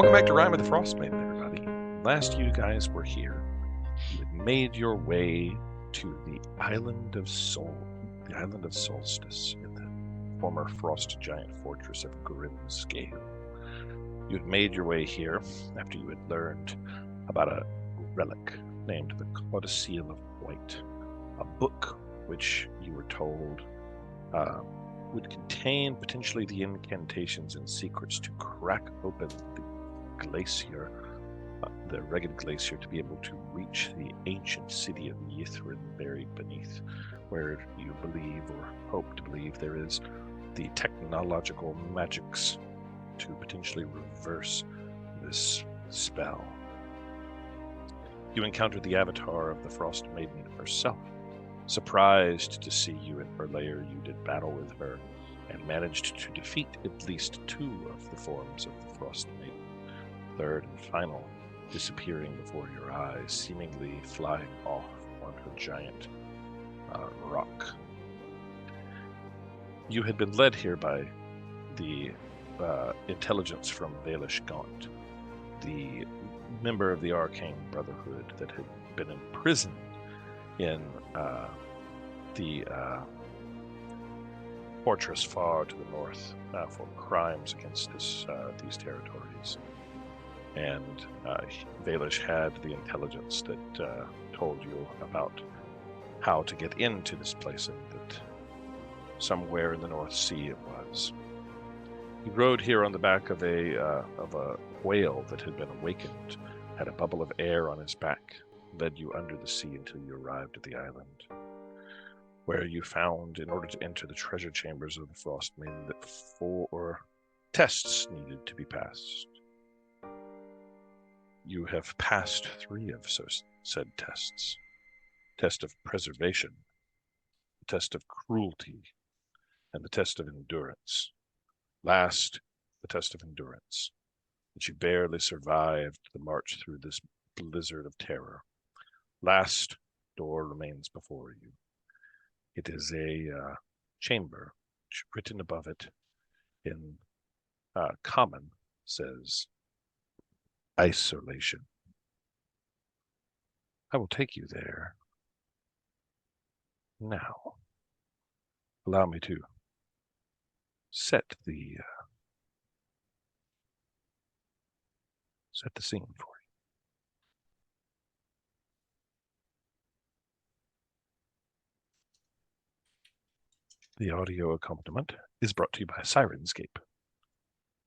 Welcome back to Rime of the Frostmaiden, everybody. Last you guys were here, you had made your way to the Island of Solstice, in the former Frost Giant fortress of Grimscale. You had made your way here after you had learned about a relic named the Codicil of White, a book which you were told would contain potentially the incantations and secrets to crack open the glacier, the Ragged Glacier, to be able to reach the ancient city of Yithrin buried beneath, where you believe or hope to believe there is the technological magics to potentially reverse this spell. You encountered the avatar of the Frostmaiden herself. Surprised to see you in her lair, you did battle with her and managed to defeat at least two of the forms of the Frostmaiden. Third and final, disappearing before your eyes, seemingly flying off on her giant rock. You had been led here by the intelligence from Baelish Gaunt, the member of the Arcane Brotherhood that had been imprisoned in the fortress far to the north for crimes against these territories. And Baelish had the intelligence that told you about how to get into this place, and that somewhere in the North Sea it was. He rode here on the back of a whale that had been awakened, had a bubble of air on his back, led you under the sea until you arrived at the island, where you found, in order to enter the treasure chambers of the Frostmaiden, that 4 tests needed to be passed. You have passed 3 of said tests. Test of preservation, the test of cruelty, and the test of endurance. Last, the test of endurance, but you barely survived the march through this blizzard of terror. Last door remains before you. It is a chamber, which, written above it in common, says isolation. I will take you there. Now, allow me to set the scene for you. The audio accompaniment is brought to you by Syrinscape.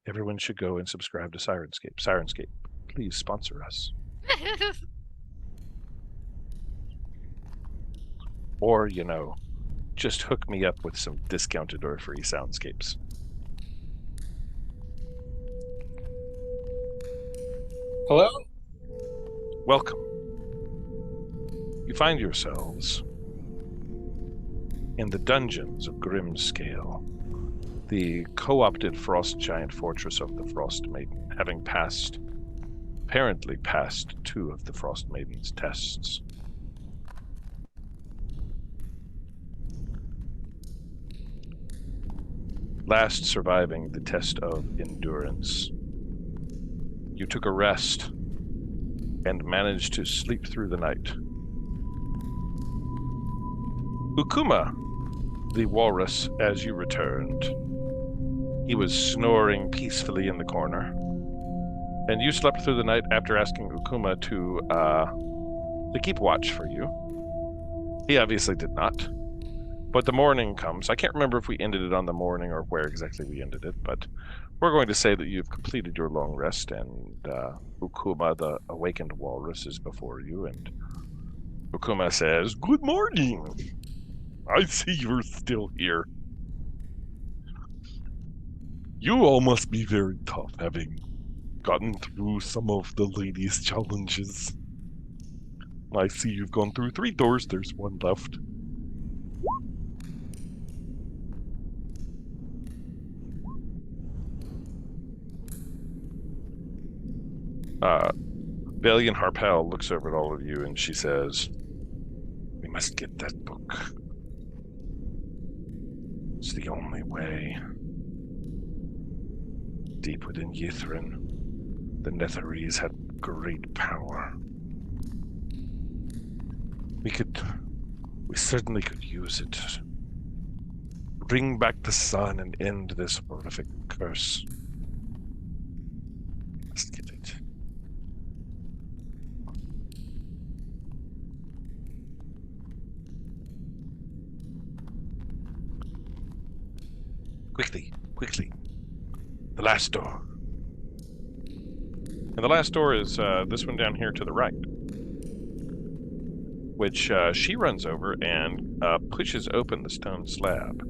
Everyone should go and subscribe to Syrinscape. Syrinscape, please sponsor us. Or, just hook me up with some discounted or free soundscapes. Hello? Welcome. You find yourselves in the dungeons of Grimscale, the co-opted frost giant fortress of the Frostmaiden, having apparently passed 2 of the Frostmaiden's tests. Last surviving the test of endurance, you took a rest and managed to sleep through the night. Ukuma, the walrus, as you returned, he was snoring peacefully in the corner, and you slept through the night after asking Ukuma to keep watch for you. He obviously did not. But the morning comes. I can't remember if we ended it on the morning or where exactly we ended it, but we're going to say that you've completed your long rest, and Ukuma, the awakened walrus, is before you, and Ukuma says, "Good morning. I see you're still here. You all must be very tough, having gotten through some of the ladies' challenges. I see you've gone through 3 doors. There's 1 left. Valiant Harpel looks over at all of you and she says, "We must get that book. It's the only way. Deep within Yithrin, The Netherese had great power. We certainly could use it. Bring back the sun and end this horrific curse. Let's get it. Quickly. The last door. And the last door is this one down here to the right, which she runs over and pushes open the stone slab.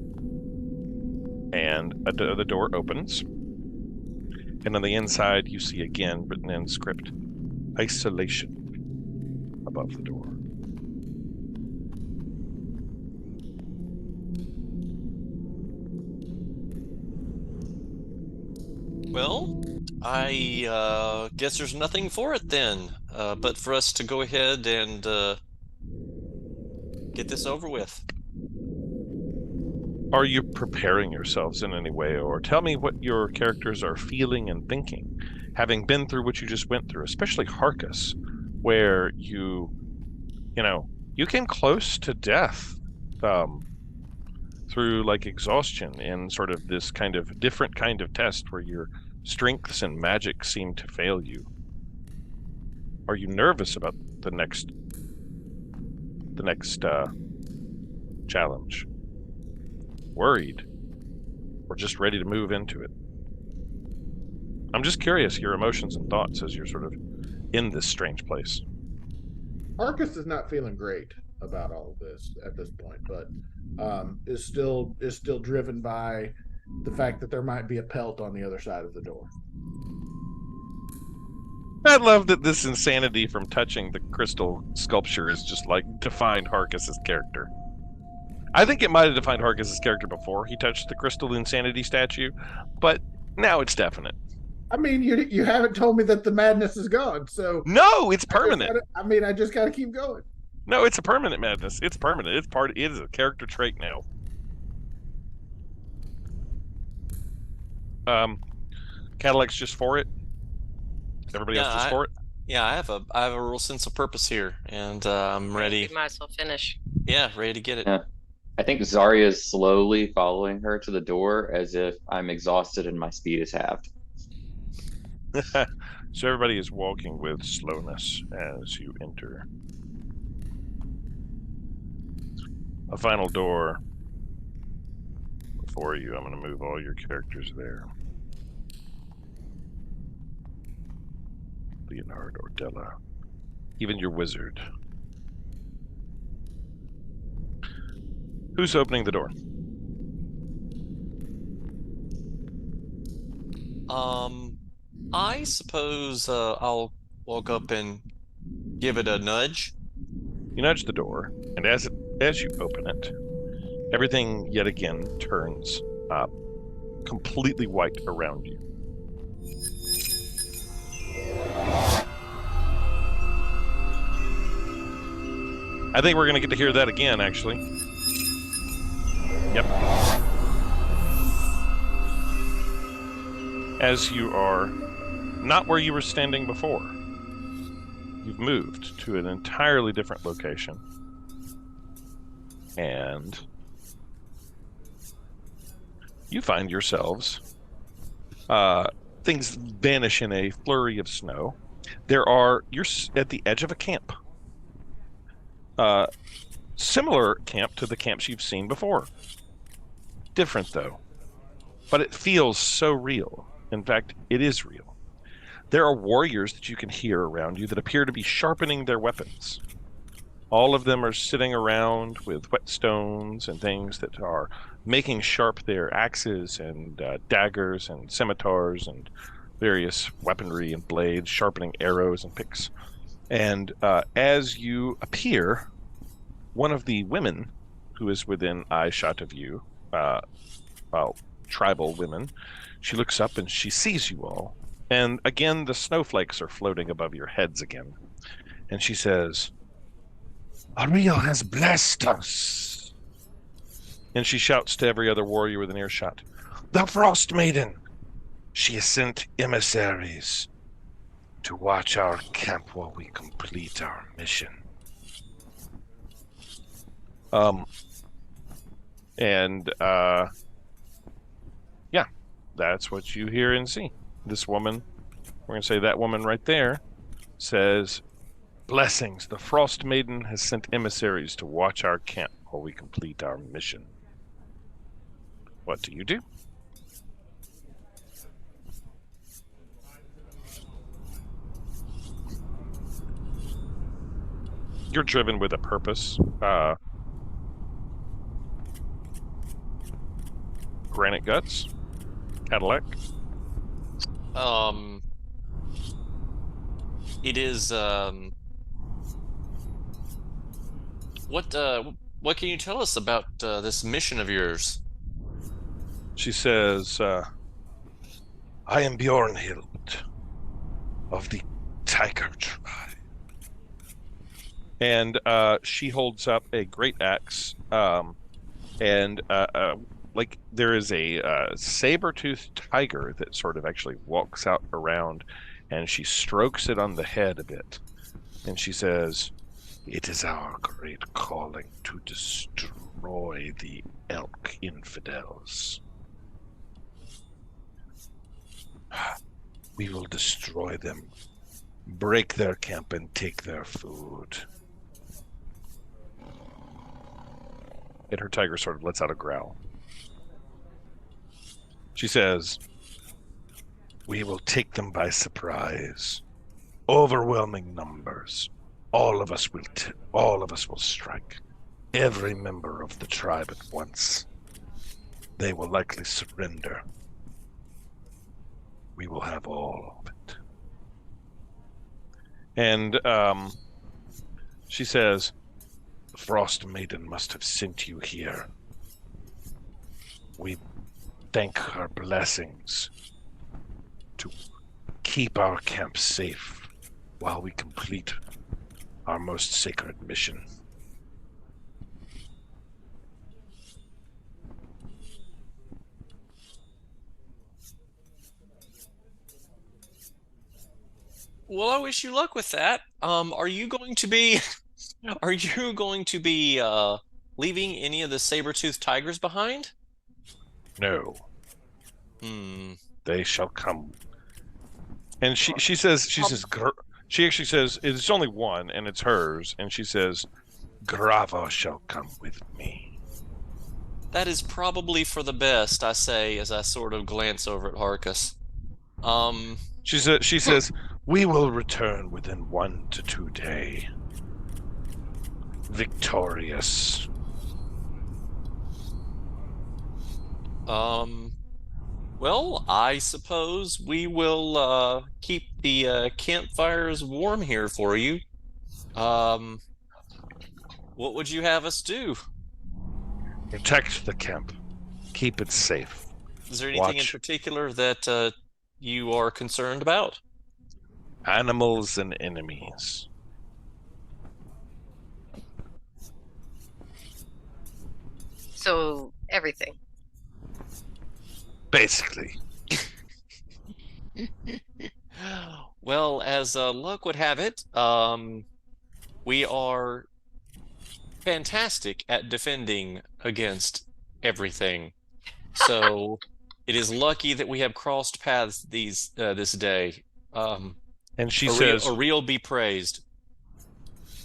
And the door opens. And on the inside, you see again, written in script, isolation above the door. Well, I guess there's nothing for it then, but for us to go ahead and get this over with. Are you preparing yourselves in any way, or tell me what your characters are feeling and thinking, having been through what you just went through, especially Harkus, where you came close to death through like exhaustion in sort of this kind of different kind of test where your strengths and magic seem to fail you. Are you nervous about the next challenge? Worried? Or just ready to move into it? I'm just curious your emotions and thoughts as you're sort of in this strange place. Arcus is not feeling great about all of this at this point, but is still driven by the fact that there might be a pelt on the other side of the door. I love that this insanity from touching the crystal sculpture is just like defined Harkus's character. I think it might have defined Harkus's character before he touched the crystal insanity statue, but now it's definite. I mean, you haven't told me that the madness is gone, so no, it's permanent. I just gotta keep going. No, it's a permanent madness. It's permanent. It is a character trait now. Cadillac's just for it. Everybody else just for it. Yeah, I have a real sense of purpose here, and I'm ready. We might as well finish. Yeah, ready to get it. Yeah. I think Zarya is slowly following her to the door as if I'm exhausted and my speed is halved. So everybody is walking with slowness as you enter. A final door before you. I'm going to move all your characters there. Leonard, Ordella, even your wizard. Who's opening the door? I suppose I'll walk up and give it a nudge. You nudge the door, and as you open it, everything yet again turns completely white around you. I think we're going to get to hear that again, actually. Yep. As you are not where you were standing before. You've moved to an entirely different location. And you find yourselves, things vanish in a flurry of snow. You're at the edge of a camp. Similar camp to the camps you've seen before. Different though, but it feels so real. In fact, it is real. There are warriors that you can hear around you that appear to be sharpening their weapons. All of them are sitting around with whetstones and things that are making sharp their axes and daggers and scimitars and various weaponry and blades, sharpening arrows and picks. And as you appear, one of the women who is within eyeshot of you, tribal women, she looks up and she sees you all. And again, the snowflakes are floating above your heads again. And she says, "Ariel has blessed us." And she shouts to every other warrior within earshot, "The Frostmaiden! She has sent emissaries to watch our camp while we complete our mission. Yeah, that's what you hear and see. This woman, we're going to say that woman right there, says, "Blessings, the Frostmaiden has sent emissaries to watch our camp while we complete our mission." What do you do? You're driven with a purpose. Granite Guts, Cadillac. It is what can you tell us about this mission of yours? She says, "I am Bjornhild of the Tiger Tribe." And she holds up a great axe, and like there is a saber-toothed tiger that sort of actually walks out around, and she strokes it on the head a bit, and she says, "It is our great calling to destroy the elk infidels. We will destroy them, break their camp, and take their food." And her tiger sort of lets out a growl. She says, "We will take them by surprise. Overwhelming numbers. All of us will strike. Every member of the tribe at once. They will likely surrender. We will have all of it." And she says, "The Frostmaiden must have sent you here. We thank her blessings to keep our camp safe while we complete our most sacred mission." Well, I wish you luck with that. Are you going to be leaving any of the saber-toothed tigers behind? No, Hmm. they shall come. And she says, she actually says, it's only one and it's hers, and she says, "Grava shall come with me." That is probably for the best, I say, as I sort of glance over at Harkus. She says, "We will return within 1 to 2 days, victorious." Well, I suppose we will keep the campfires warm here for you. What would you have us do? Protect the camp. Keep it safe. Is there anything in Watch. particular that you are concerned about? Animals and enemies. So everything. Basically. Well, as luck would have it, we are fantastic at defending against everything. So it is lucky that we have crossed paths this day. And she says, Ariel be praised.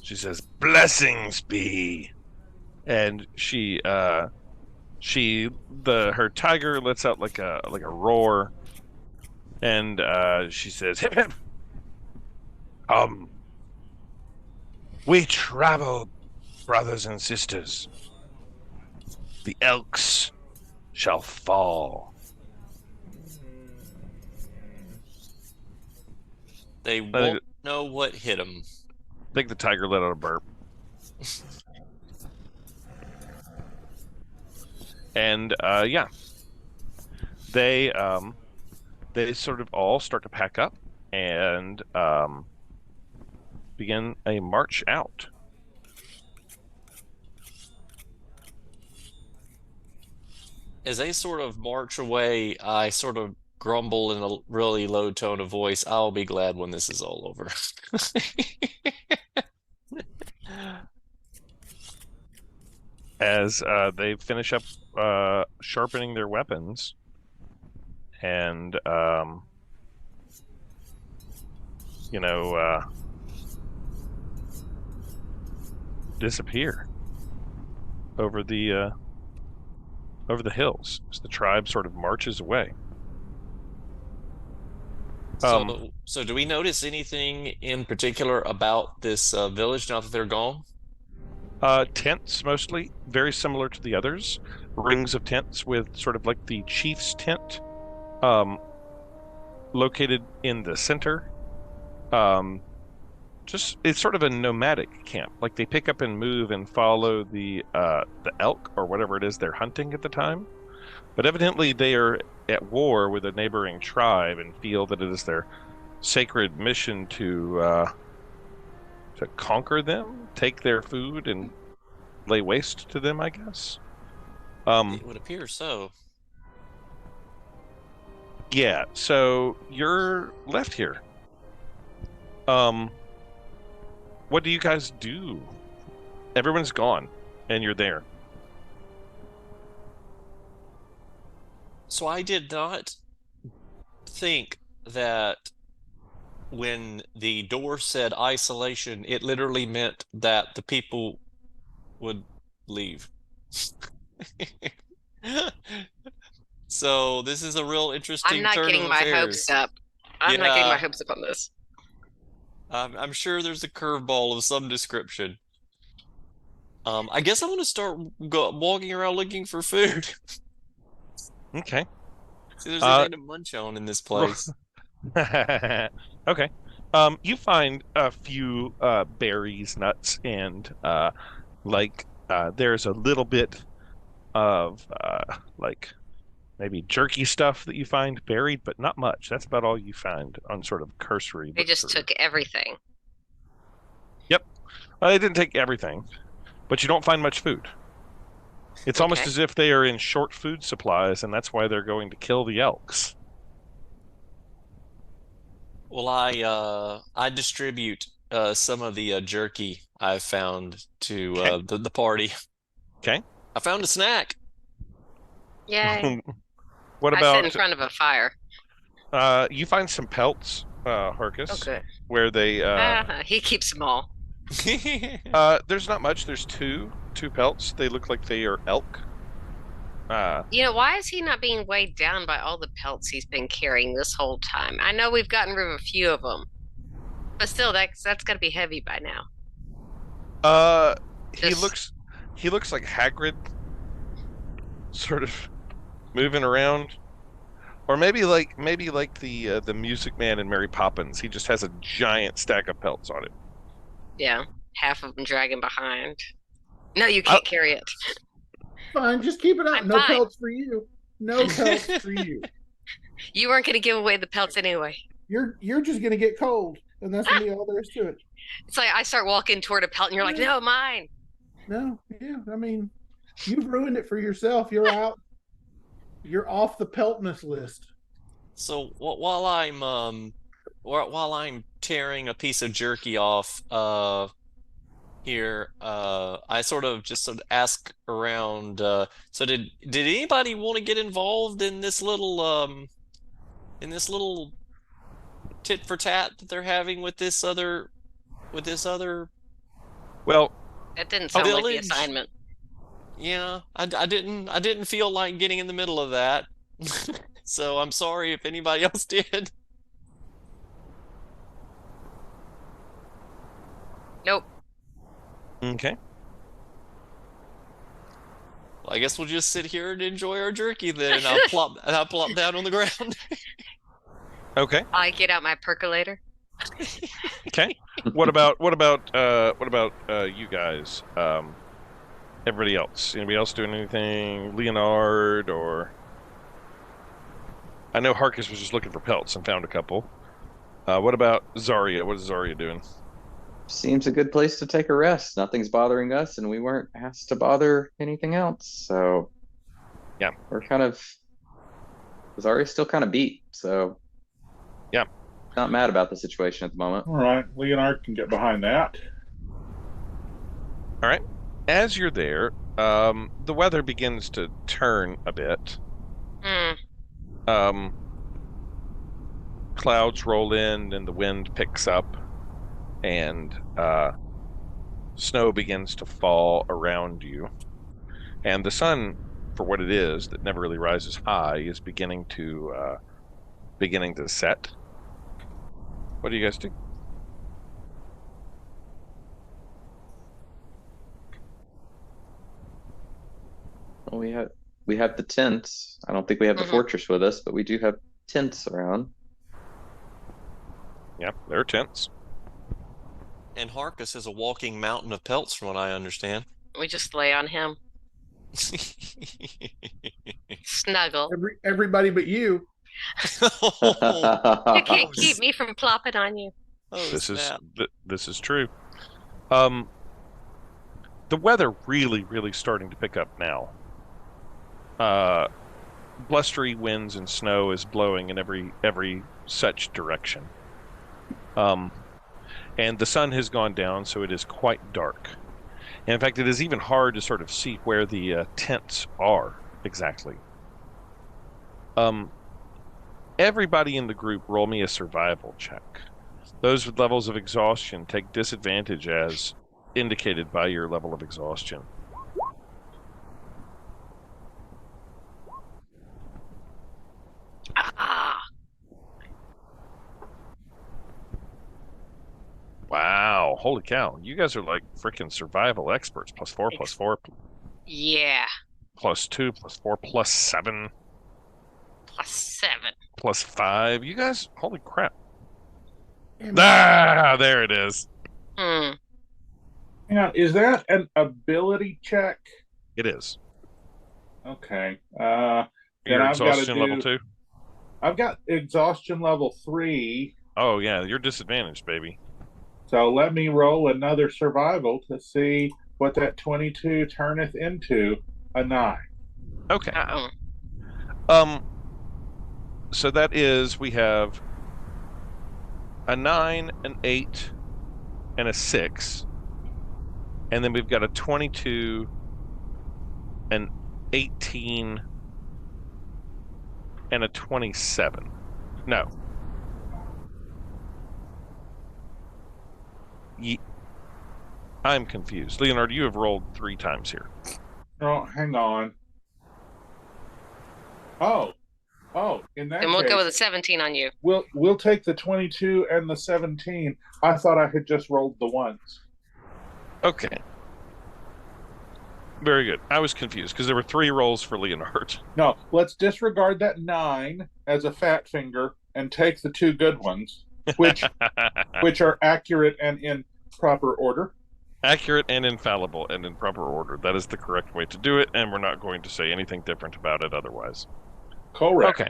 she says, "Blessings be." And her tiger lets out like a roar, and she says, "Hip hip. We travel, brothers and sisters. The elks shall fall." They won't know what hit them. I think the tiger let out a burp. And yeah, they sort of all start to pack up and begin a march out. As they sort of march away, I sort of grumble in a really low tone of voice, I'll be glad when this is all over. As they finish up sharpening their weapons and disappear over the hills as the tribe sort of marches away. So do we notice anything in particular about this village now that they're gone? Tents mostly, very similar to the others. Rings of tents with sort of like the chief's tent located in the center. It's sort of a nomadic camp. Like they pick up and move and follow the elk or whatever it is they're hunting at the time. But evidently they are at war with a neighboring tribe and feel that it is their sacred mission to conquer them, take their food, and lay waste to them, I guess. It would appear so. Yeah, so you're left here. What do you guys do? Everyone's gone, and you're there. So I did not think that when the door said isolation, it literally meant that the people would leave. So this is a real interesting I'm not turn getting of my affairs. hopes up. I'm not getting Yeah. my hopes up on this. I'm sure there's a curveball of some description. I guess I'm gonna start walking around looking for food. Okay. See, there's anything to munch on in this place. Okay. You find a few berries, nuts, and there's a little bit of like maybe jerky stuff that you find buried, but not much. That's about all you find on sort of cursory. They just took everything. Yep. They didn't take everything, but you don't find much food. It's almost Okay. as if they are in short food supplies, and that's why they're going to kill the elks. Well, I distribute some of the jerky I've found to Okay. the party. Okay. I found a snack. Yay. What I sit in about front of a fire. you find some pelts, Harkus, Oh, good. where they He keeps them all. there's not much. There's two pelts. They look like they are elk. You know, why is he not being weighed down by all the pelts he's been carrying this whole time? I know we've gotten rid of a few of them, but still, that's got to be heavy by now. He Just- looks like Hagrid, sort of moving around, or maybe like the Music Man in Mary Poppins. He just has a giant stack of pelts on it. Yeah, half of them dragging behind. No, you can't carry it. Fine, just keep it out. I'm No fine. pelts for you. No pelts for you. You weren't going to give away the pelts anyway. You're just gonna get cold, and that's gonna be all there is to it. It's like I start walking toward a pelt, and you're like, "No, mine." No, yeah, I mean, you've ruined it for yourself. You're out. You're off the peltness list. So while I'm tearing a piece of jerky off here, I sort of ask around. So did anybody want to get involved in this little tit for tat that they're having with this other Well, That didn't sound like the village. assignment. Yeah, I didn't feel like getting in the middle of that. So I'm sorry if anybody else did. Nope. okay. Well, I guess we'll just sit here and enjoy our jerky then, and I'll plop down on the ground. Okay. I get out my percolator. Okay. What about you guys? Everybody else? Anybody else doing anything? Leonard or I know Harkus was just looking for pelts and found a couple. What about Zarya? What is Zarya doing? Seems a good place to take a rest. Nothing's bothering us, and we weren't asked to bother anything else. So Yeah. we're kind of Zarya's still kind of beat, so Yeah. not mad about the situation at the moment. All right, Leonard can get behind that. All right. As you're there, the weather begins to turn a bit. Clouds roll in and the wind picks up, and snow begins to fall around you. And the sun, for what it is, that never really rises high, is beginning to set. What do you guys do? Well, we have the tents. I don't think we have the fortress with us, but we do have tents around. Yeah, there are tents. And Harkus is a walking mountain of pelts, from what I understand. We just lay on him. Snuggle. Everybody but you. You can't keep me from plopping on you. Oh, This snap. is true. The weather really starting to pick up now. Blustery winds and snow is blowing in every such direction. And the sun has gone down, so it is quite dark. And in fact, it is even hard to sort of see where the tents are exactly. Everybody in the group roll me a survival check. Those with levels of exhaustion take disadvantage as indicated by your level of exhaustion. Wow, holy cow. You guys are like freaking survival experts. +4, +4, Yeah. +2, +4, +7, +7. +5. You guys, holy crap. Damn. There it is. Hang on, is that an ability check? It is. Okay. Your Then I've got to exhaustion level 2? I've got exhaustion level 3. Oh, yeah, you're disadvantaged, baby. So let me roll another survival to see what that 22 turneth into a 9. Okay. Uh-oh. So that is, we have a 9, an 8, and a 6. And then we've got a 22, an 18, and a 27. No. I'm confused. Leonard, you have rolled 3 times here. Oh, hang on. Oh, in that And we'll case, go with a 17 on you. we'll take the 22 and the 17. I thought I had just rolled the ones. Okay. Very good. I was confused because there were 3 rolls for Leonard. No, let's disregard that 9 as a fat finger and take the 2 good ones, which are accurate and in proper order. Accurate and infallible and in proper order. That is the correct way to do it, and we're not going to say anything different about it otherwise. Correct. Okay.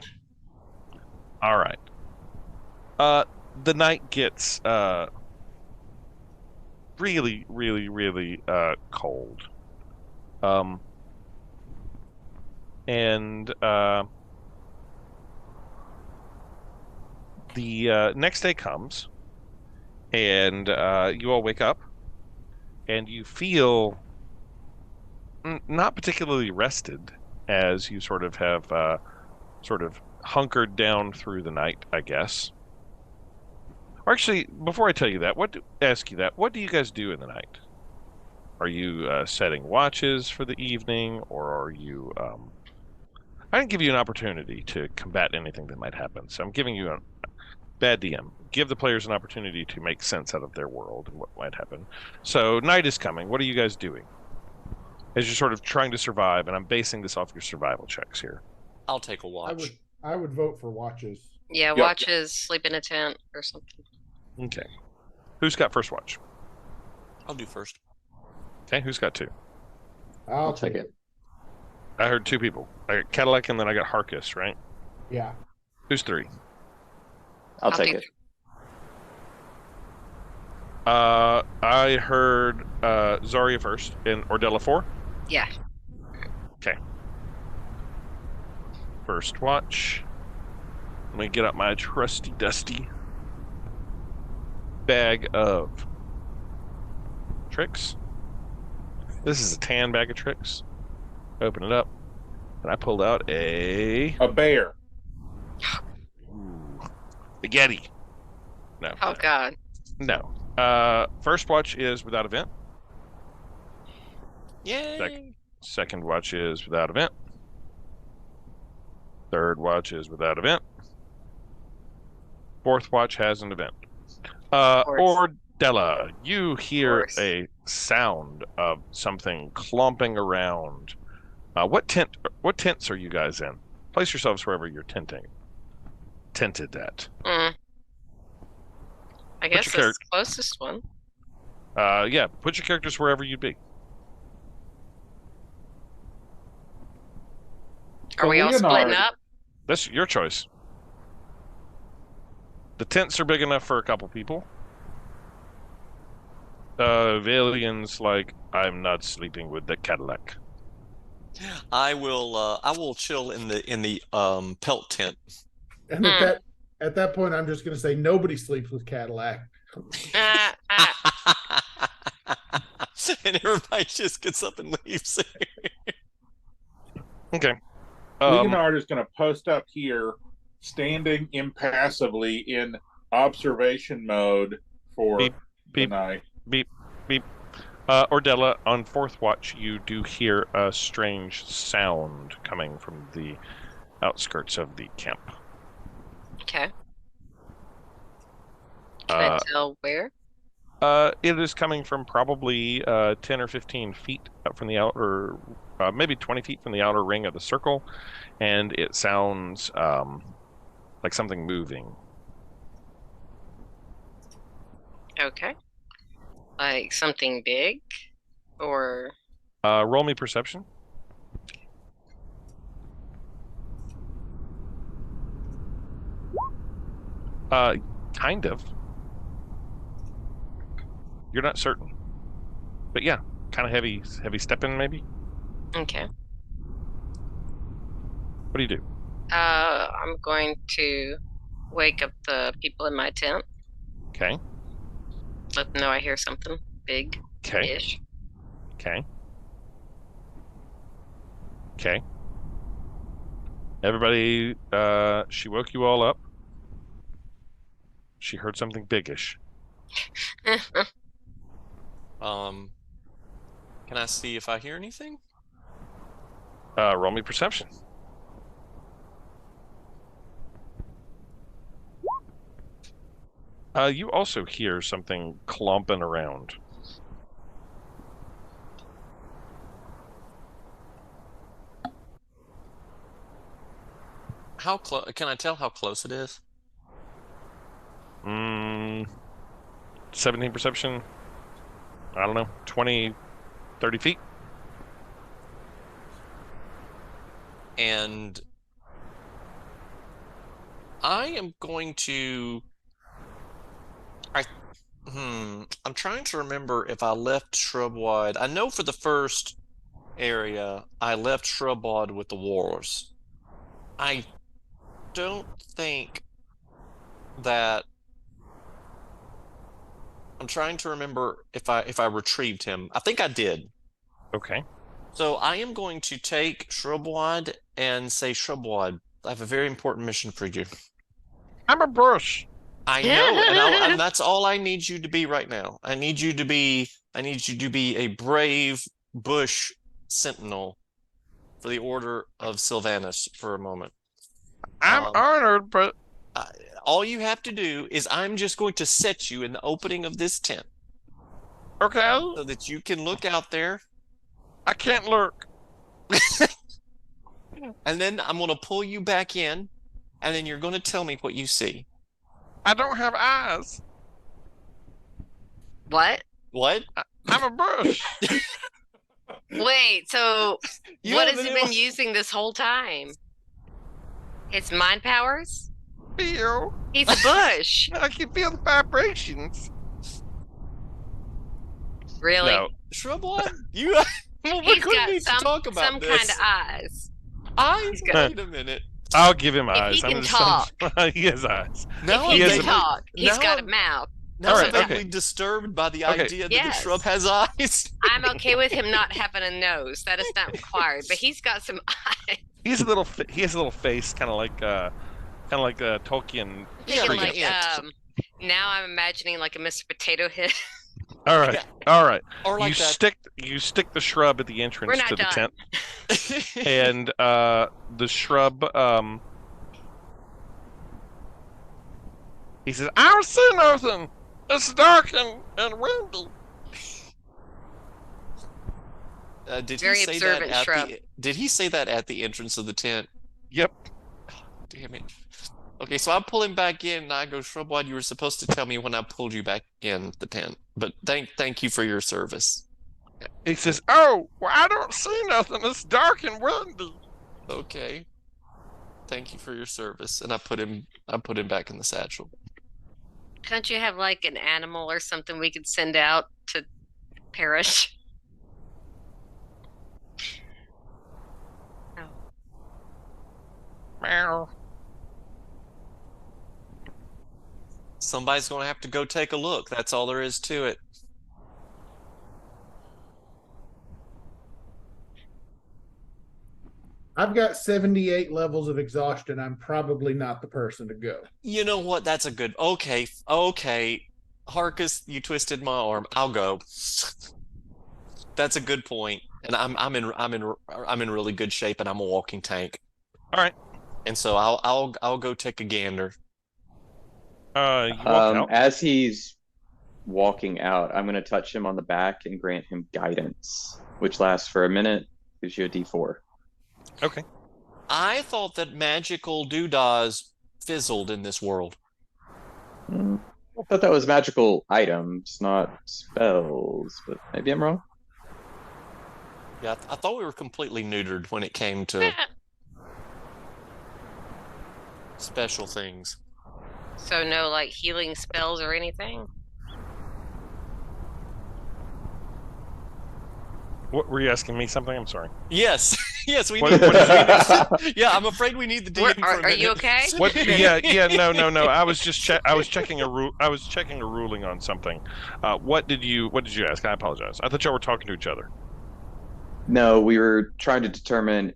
All right. The night gets really cold. And the next day comes, and you all wake up, and you feel not particularly rested, as you sort of have hunkered down through the night, I guess. Or actually, before I tell you that, what do you guys do in the night? Are you setting watches for the evening, or are you... I didn't give you an opportunity to combat anything that might happen, so I'm giving you a bad DM. Give the players an opportunity to make sense out of their world and what might happen. So, night is coming. What are you guys doing? As you're sort of trying to survive, and I'm basing this off your survival checks here. I'll take a watch. I would vote for watches. Yeah, Yep. watches, sleep in a tent or something. Okay. Who's got first watch? I'll do first. Okay, who's got 2? I'll take it. I heard 2 people. I got Cadillac and then I got Harkus, right? Yeah. Who's 3? I'll I'll take do it. I heard Zarya first and Ordella 4. Yeah. Okay. First watch. me get up my trusty dusty bag of tricks. This is a tan bag of tricks. Open it up, and I pulled out a bear. spaghetti. No. Oh God. No. First watch is without event. Yay! Second watch is without event. Third watch is without event. Fourth watch has an event. Ordella, you hear a sound of something clomping around. What tents are you guys in? Place yourselves wherever you're tented at. I guess it's the closest one. Yeah, put your characters wherever you'd be. Are we all splitting up? That's your choice. The tents are big enough for a couple people. Valian's like, I'm not sleeping with the Cadillac. I will chill in the pelt tent. And at that point, I'm just going to say nobody sleeps with Cadillac. And everybody just gets up and leaves. Okay. Leonard is going to post up here, standing impassively in observation mode for the night. Beep, beep. Ordella, on fourth watch, you do hear a strange sound coming from the outskirts of the camp. Okay. Can I tell where? It is coming from probably 10 or 15 feet up from the outer, maybe 20 feet from the outer ring of the circle, and it sounds like something moving. Okay. Like something big, or? Roll me perception. Kind of. You're not certain, but yeah, kind of heavy stepping maybe. Okay. What do you do? I'm going to wake up the people in my tent. Okay. Let them know I hear something big. Okay. Ish. Okay. Okay. Everybody, she woke you all up. She heard something biggish. Can I see if I hear anything? Roll me perception. You also hear something clomping around. How close? Can I tell how close it is? 17 perception. I don't know, 20, 30 feet. And I am going to... I'm trying to remember if I left Shrubwide. I know for the first area, I left Shrubwide with the Wars. I don't think that... I'm trying to remember if I retrieved him. I think I did. Okay. So I am going to take Shrubwide and say, Shrubwide, I have a very important mission for you. I'm a bush. I know, and that's all I need you to be right now. I need you to be a brave bush sentinel for the Order of Sylvanus for a moment. I'm honored, but all you have to do is I'm just going to set you in the opening of this tent. Okay. So that you can look out there. I can't lurk. And then I'm going to pull you back in, and then you're going to tell me what you see. I don't have eyes. What? What? I'm a bush. Wait, so what has he been using this whole time? His mind powers? Feel. He's a bush. I can feel the vibrations. Really? No. Shrubwide? You... He's got some kind of eyes. Eyes? Wait a minute. I'll give him If eyes. he I'm can gonna talk. say he has eyes. Now If he has can a- talk, he's now got a I'm- mouth. Now All I'm right, vaguely okay. disturbed by the Okay. idea that the Yes. shrub has eyes. I'm okay with him not having a nose. That is not required. But he's got some eyes. He has a little face, kind of like Tolkien. Yeah, Thinking like an ant. now I'm imagining like a Mr. Potato Head. All right, all right. Or like that. You stick the shrub at the entrance We're not to the done. tent, and the shrub. He says, "I don't see nothing. It's dark and windy." Did Very he say observant that shrub. Did he say that at the entrance of the tent? Yep. Damn it. Okay, so I pull him back in, and I go, Shrubwad, you were supposed to tell me when I pulled you back in the tent. But thank you for your service. He says, "Oh, well, I don't see nothing. It's dark and windy." Okay. Thank you for your service. And I put him back in the satchel. Can't you have like an animal or something we could send out to perish? No. Meow. Somebody's gonna have to go take a look. That's all there is to it. I've got 78 levels of exhaustion. I'm probably not the person to go. You know what? That's a good. Okay. Harkus, you twisted my arm. I'll go. That's a good point. And I'm in really good shape, and I'm a walking tank. All right. And so I'll go take a gander. You walk out. As he's walking out, I'm going to touch him on the back and grant him guidance, which lasts for a minute, gives you a D4. Okay. I thought that magical doodahs fizzled in this world. I thought that was magical items, not spells, but maybe I'm wrong. Yeah, I thought we were completely neutered when it came to special things. So no like healing spells or anything? What were you asking me? Something? I'm sorry. Yes, yes, we What- need. what Yeah, I'm afraid we need the DM for a Are you minute. okay? What? Yeah. No. I was just I was checking a ruling on something. What did you ask? I apologize. I thought y'all were talking to each other. No, we were trying to determine.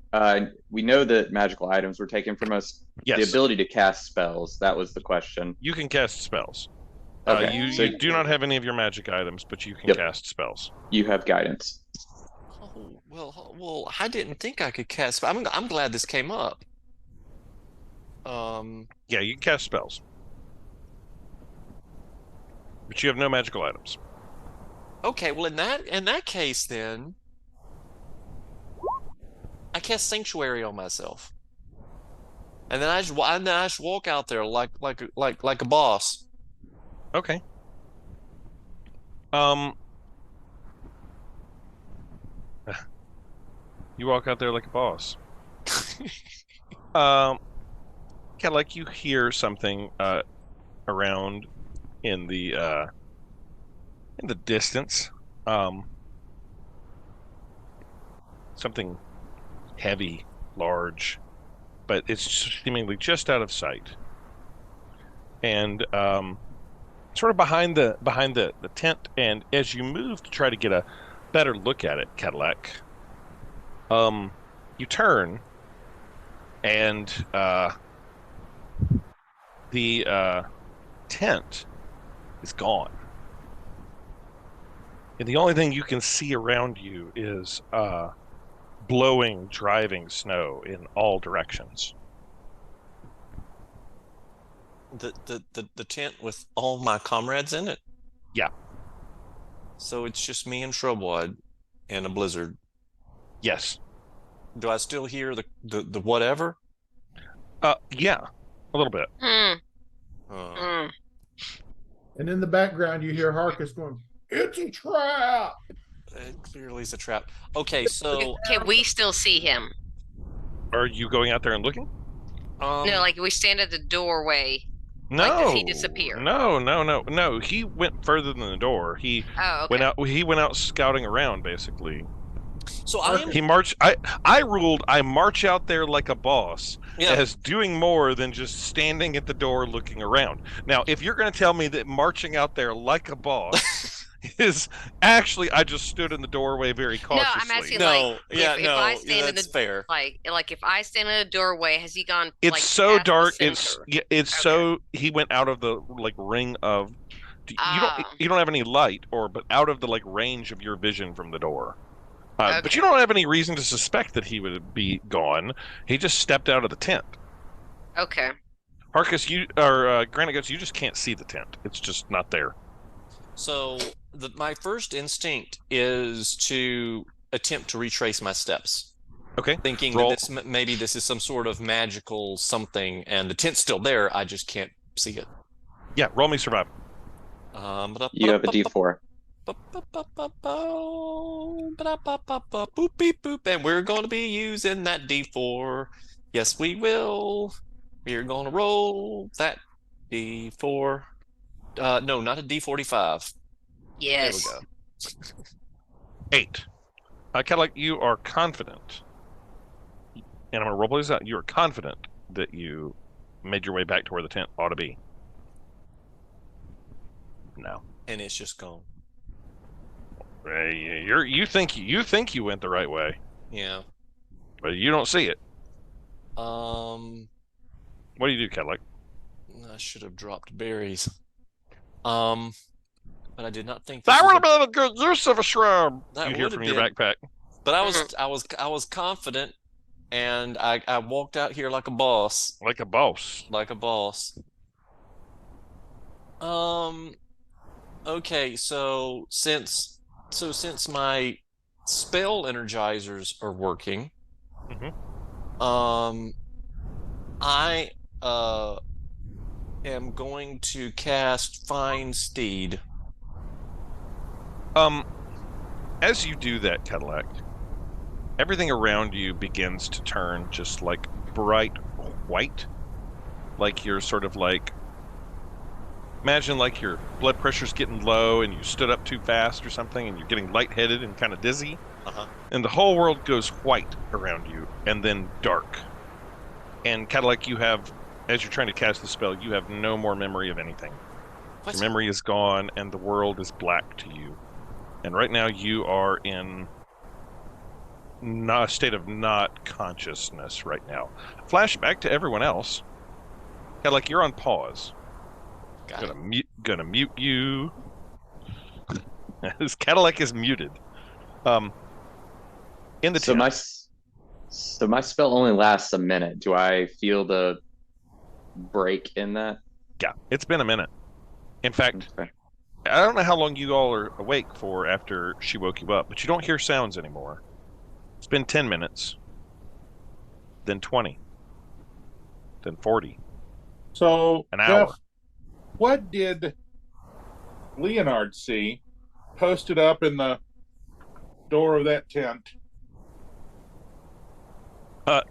We know that magical items were taken from us. Yes. The ability to cast spells. That was the question. You can cast spells. Okay. You do not have any of your magic items, but you can Yep. cast spells. You have guidance. Oh, well, I didn't think I could cast. But I'm glad this came up. Yeah, you can cast spells, but you have no magical items. Okay, well, in that case, then I cast Sanctuary on myself, and then I just walk out there like a boss. Okay. You walk out there like a boss. Yeah, like you hear something around in the distance. Something heavy, large, but it's seemingly just out of sight. And sort of behind the tent, and as you move to try to get a better look at it, Cadillac, you turn, and the tent is gone. And the only thing you can see around you is blowing, driving snow in all directions. The tent with all my comrades in it. Yeah. So it's just me and Shrubwad and a blizzard. Yes. Do I still hear the whatever? Yeah, a little bit. Uh, And in the background, you hear Harkus going, "It's a trap!" it clearly is a trap. Okay, so Can we still see him? Are you going out there and looking? No, like we stand at the doorway. No. Like, does he disappear? No. He went further than the door. He Oh, okay. went out. He went out scouting around, basically. So I am. He marched. I ruled I march out there like a boss, as doing more than just standing at the door looking around. Now, if you're going to tell me that marching out there like a boss is actually, I just stood in the doorway very cautiously. No, I'm asking No, if I stand in that's the fair. like if I stand in a doorway, has he gone? It's like, so past the dark. center? It's Okay. so he went out of the ring of. You don't have any light, but out of the range of your vision from the door. But you don't have any reason to suspect that he would be gone. He just stepped out of the tent. Okay. Harkus, Granite, you just can't see the tent. It's just not there. So my first instinct is to attempt to retrace my steps. Okay. Thinking that maybe this is some sort of magical something, and the tent's still there. I just can't see it. Yeah, roll me survive. You have a D4. Boop, beep, boop, and we're going to be using that D4. Yes, we will. We're going to roll that D4. No, not a D45. Yes. There we go. 8. Cadillac, you are confident, and I'm going to roll this out. You are confident that you made your way back to where the tent ought to be. No. And it's just gone. You think you went the right way. Yeah. But you don't see it. What do you do, Cadillac? I should have dropped berries. But I did not think that would have been a good use of a shrub. That you hear from your backpack. But I was confident, and I walked out here like a boss. Like a boss. Like a boss. Okay, so since my spell energizers are working, I am going to cast Find Steed. As you do that, Cadillac, everything around you begins to turn just like bright white, like you're sort of like. Imagine like your blood pressure's getting low and you stood up too fast or something and you're getting lightheaded and kind of dizzy. And the whole world goes white around you and then dark. And Cadillac, you have, as you're trying to cast the spell, you have no more memory of anything. Your memory is gone and the world is black to you. And right now you are in a state of not consciousness right now. Flashback to everyone else. Cadillac, you're on pause. Gonna mute you. This Cadillac is muted. In the so my spell only lasts a minute. Do I feel the break in that? Yeah, it's been a minute. In fact, I don't know how long you all are awake for after she woke you up, but you don't hear sounds anymore. It's been 10 minutes, then 20, then 40. So an hour. Jeff, what did Leonard see posted up in the door of that tent?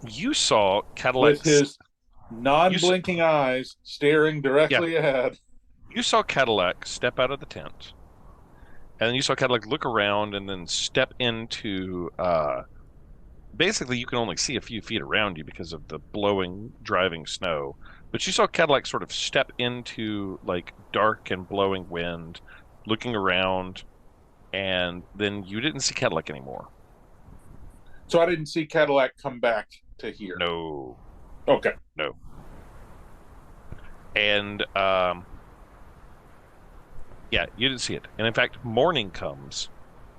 You saw Cadillac with his non-blinking eyes staring directly ahead. You saw Cadillac step out of the tent, and then you saw Cadillac look around and then step into. Basically, you can only see a few feet around you because of the driving snow. But you saw Cadillac sort of step into like dark and blowing wind, looking around, and then you didn't see Cadillac anymore. So I didn't see Cadillac come back to here. No. Okay. No. And yeah, you didn't see it. And in fact, morning comes.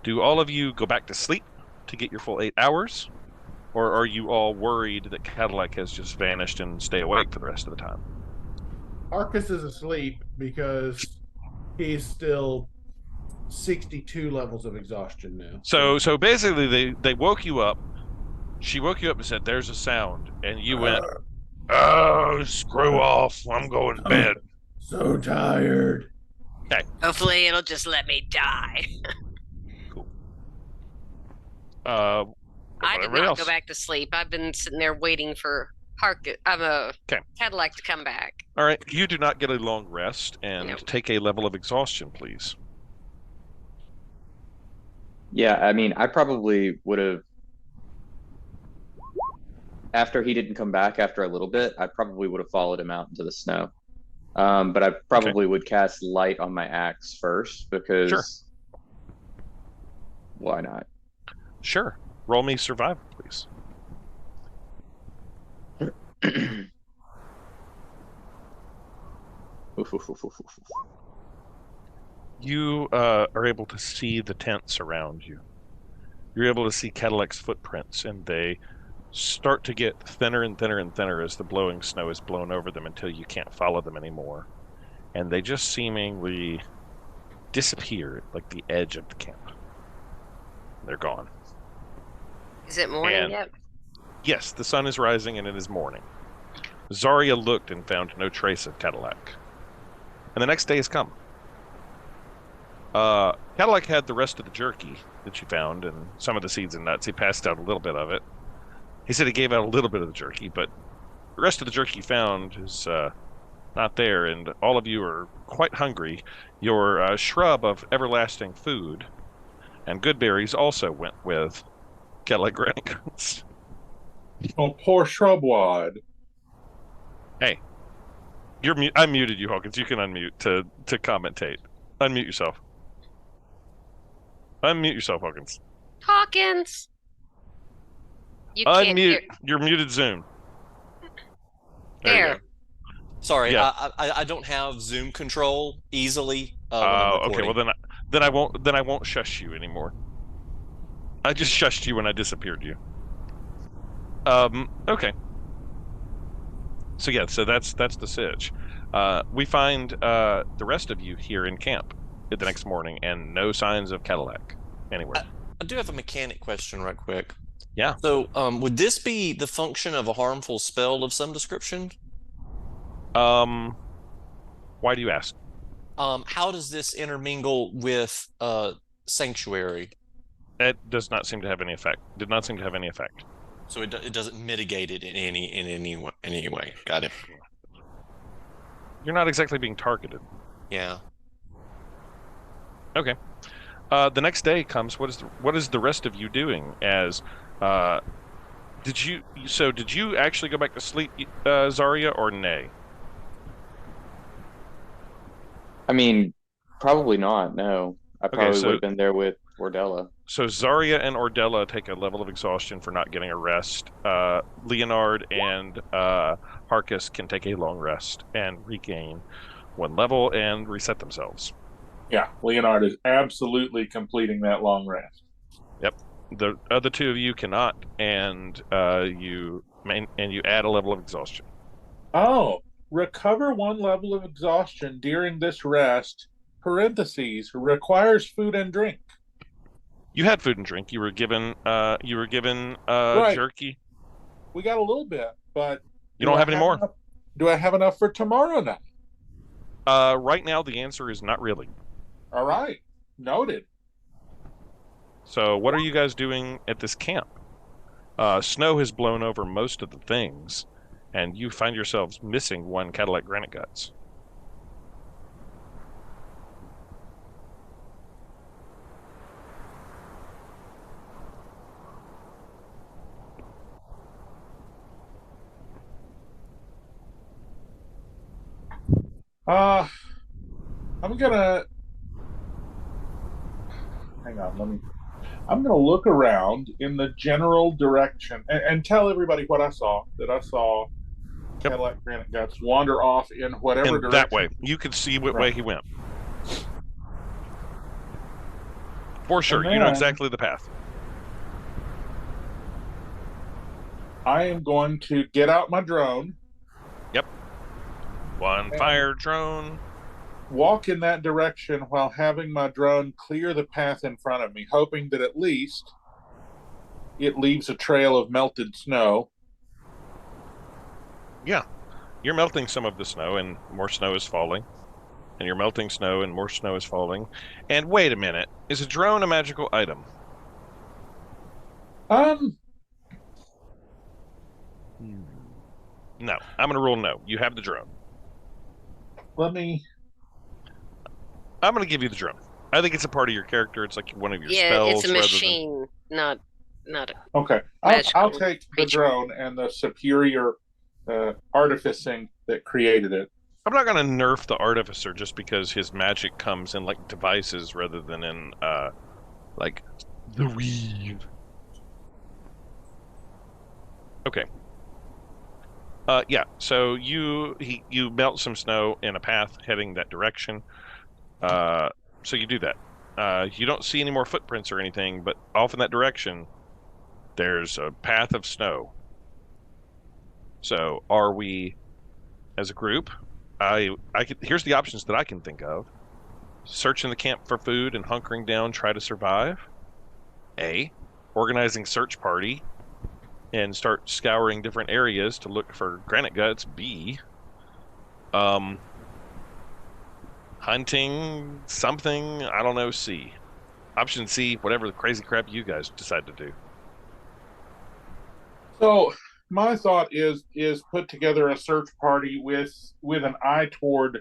Do all of you go back to sleep to get your full 8 hours? Or are you all worried that Cadillac has just vanished and stay awake for the rest of the time? Arcus is asleep because he's still 62 levels of exhaustion now. So basically they woke you up. She woke you up and said, "There's a sound." And you went, "Oh, screw off. I'm going to bed." So tired. Okay. Hopefully it'll just let me die. Cool. I did not go back to sleep. I've been sitting there waiting for Cadillac to come back. All right. You do not get a long rest and take a level of exhaustion, please. Yeah, I mean, I probably would have, after he didn't come back after a little bit, I probably would have followed him out into the snow. But I probably would cast light on my axe first because why not? Sure. Roll me survival, please. You are able to see the tents around you. You're able to see Cadillac's footprints, and they start to get thinner and thinner and thinner as the blowing snow is blown over them until you can't follow them anymore. And they just seemingly disappear at like the edge of the camp. They're gone. Is it morning yet? Yes, the sun is rising and it is morning. Zarya looked and found no trace of Cadillac. And the next day has come. Cadillac had the rest of the jerky that you found and some of the seeds and nuts. He passed out a little bit of it. He said he gave out a little bit of the jerky, but the rest of the jerky found is not there, and all of you are quite hungry. Your shrub of everlasting food and good berries also went with Cadillac granite goods. Oh, poor shrubwad. Hey, I muted you, Hawkins. You can unmute to commentate. Unmute yourself. Unmute yourself, Hawkins. Hawkins! You can't Unmute. hear. You're muted Zoom. There. Sorry, Yeah. I don't have Zoom control easily. Okay. Well, then I won't shush you anymore. I just shushed you when I disappeared you. Okay. So yeah, so that's the sitch. We find the rest of you here in camp the next morning, and no signs of Cadillac anywhere. I do have a mechanic question right quick. Yeah. So, would this be the function of a harmful spell of some description? Why do you ask? How does this intermingle with Sanctuary? It does not seem to have any effect. Did not seem to have any effect. So it doesn't mitigate it in any way. Got it. You're not exactly being targeted. Yeah. Okay. The next day comes. What is the rest of you doing? As did you actually go back to sleep, Zarya, or nay? I mean, probably not. No, I probably so- would have been there with Ordella. So Zarya and Ordella take a level of exhaustion for not getting a rest. Leonard and Harkus can take a long rest and regain one level and reset themselves. Yeah, Leonard is absolutely completing that long rest. Yep. The other two of you cannot, and you add a level of exhaustion. Oh, recover one level of exhaustion during this rest, parentheses, requires food and drink. You had food and drink. You were given Right. jerky. We got a little bit, but You don't have any more. Do I have enough for tomorrow night? Right now, the answer is not really. All right, noted. So what are you guys doing at this camp? Snow has blown over most of the things, and you find yourselves missing one Cadillac granite guts. I'm gonna hang on. I'm gonna look around in the general direction and tell everybody what I saw. That I saw Cadillac granite guts wander off in whatever In direction. that way, you could see what way he went. For sure, And you know then- exactly the path. I am going to get out my drone, One fire drone. walk in that direction while having my drone clear the path in front of me, hoping that at least it leaves a trail of melted snow. Yeah, you're melting some of the snow, and more snow is falling. And you're melting snow, and more snow is falling. And wait a minute, is a drone a magical item? No, I'm going to rule no. You have the drone. Let me. I'm going to give you the drone. I think it's a part of your character. It's like one of your Yeah, spells. it's a machine, not a Okay, I'll take the creature. drone and the superior artificing that created it. I'm not going to nerf the artificer just because his magic comes in like devices rather than in like the weave. Okay. Yeah. So you melt some snow in a path heading that direction. So you do that. You don't see any more footprints or anything, but off in that direction, there's a path of snow. So are we, as a group? Here's the options that I can think of: searching the camp for food and hunkering down, try to survive. A, organizing search party and start scouring different areas to look for granite guts. B, hunting something. I don't know. C, option C, whatever the crazy crap you guys decide to do. So my thought is put together a search party with an eye toward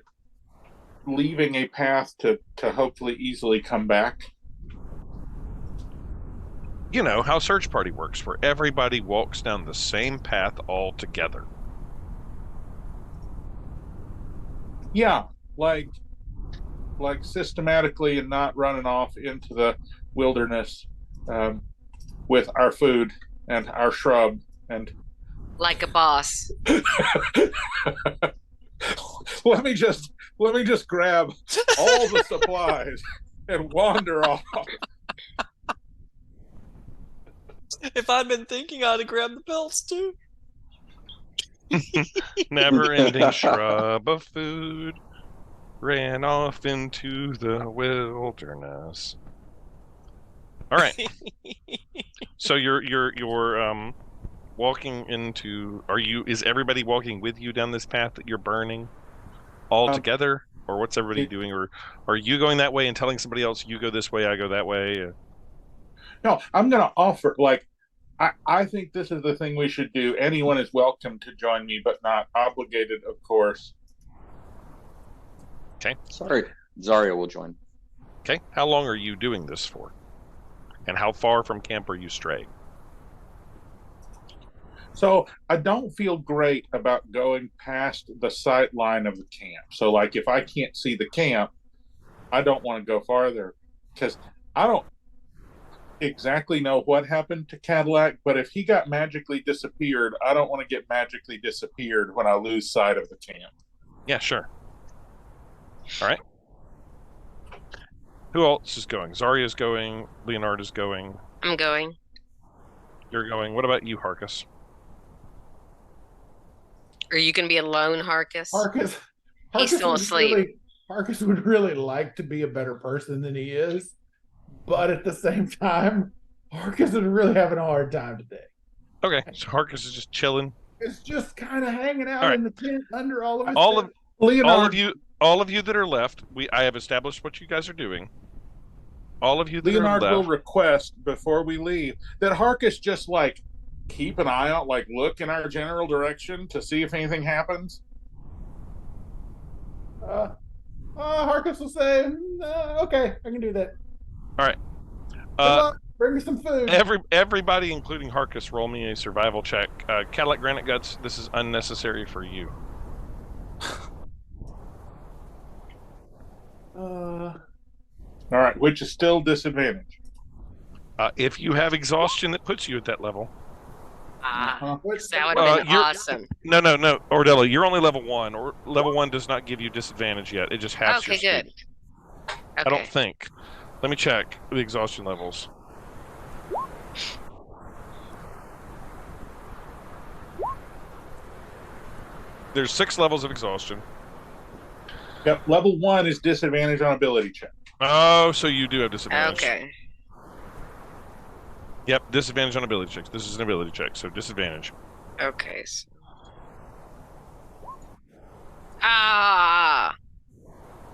leaving a path to hopefully easily come back. You know how search party works, where everybody walks down the same path all together. Yeah, like systematically, and not running off into the wilderness with our food and our shrub and Like a boss. let me just grab all the supplies and wander off. If I'd been thinking, I'd have grabbed the belts too. Never-ending shrub of food ran off into the wilderness. All right. So you're walking into. Is everybody walking with you down this path that you're burning all together, or what's everybody doing? Or are you going that way and telling somebody else you go this way, I go that way? No, I'm going to offer, like, I think this is the thing we should do. Anyone is welcome to join me, but not obligated, of course. Okay. Sorry, Zarya will join. Okay. How long are you doing this for? And how far from camp are you straying? So I don't feel great about going past the sight line of the camp. So, like, if I can't see the camp, I don't want to go farther, because I don't exactly know what happened to Cadillac, but if he got magically disappeared, I don't want to get magically disappeared when I lose sight of the camp. Yeah, sure. All right. Who else is going? Zarya's going. Leonardo's going. I'm going. You're going. What about you, Harkus? Are you going to be alone, Harkus? Harkus He's still would asleep. Harkus would really like to be a better person than he is, but at the same time, Harkus is really having a hard time today. Okay, so Harkus is just chilling. It's just kind of hanging out in the tent under all of his all of you that are left. I have established what you guys are doing. All of you that Leonard are left. will request before we leave that Harkus just, like, keep an eye out, like, look in our general direction to see if anything happens. Harkus will say, okay, I can do that. All right. Bring me some food. Everybody, including Harkus, roll me a survival check. Cadillac Granite Guts, this is unnecessary for you. All right, which is still disadvantage. If you have exhaustion that puts you at that level. That would have been awesome. No, Ordello, you're only level 1. Or level 1 does not give you disadvantage yet. It just halves your speed. Okay, good. Okay. I don't think. Let me check the exhaustion levels. There's 6 levels of exhaustion. Yep, level 1 is disadvantage on ability check. Oh, so you do have disadvantage. Okay. Yep, disadvantage on ability checks. This is an ability check, so disadvantage. Okay.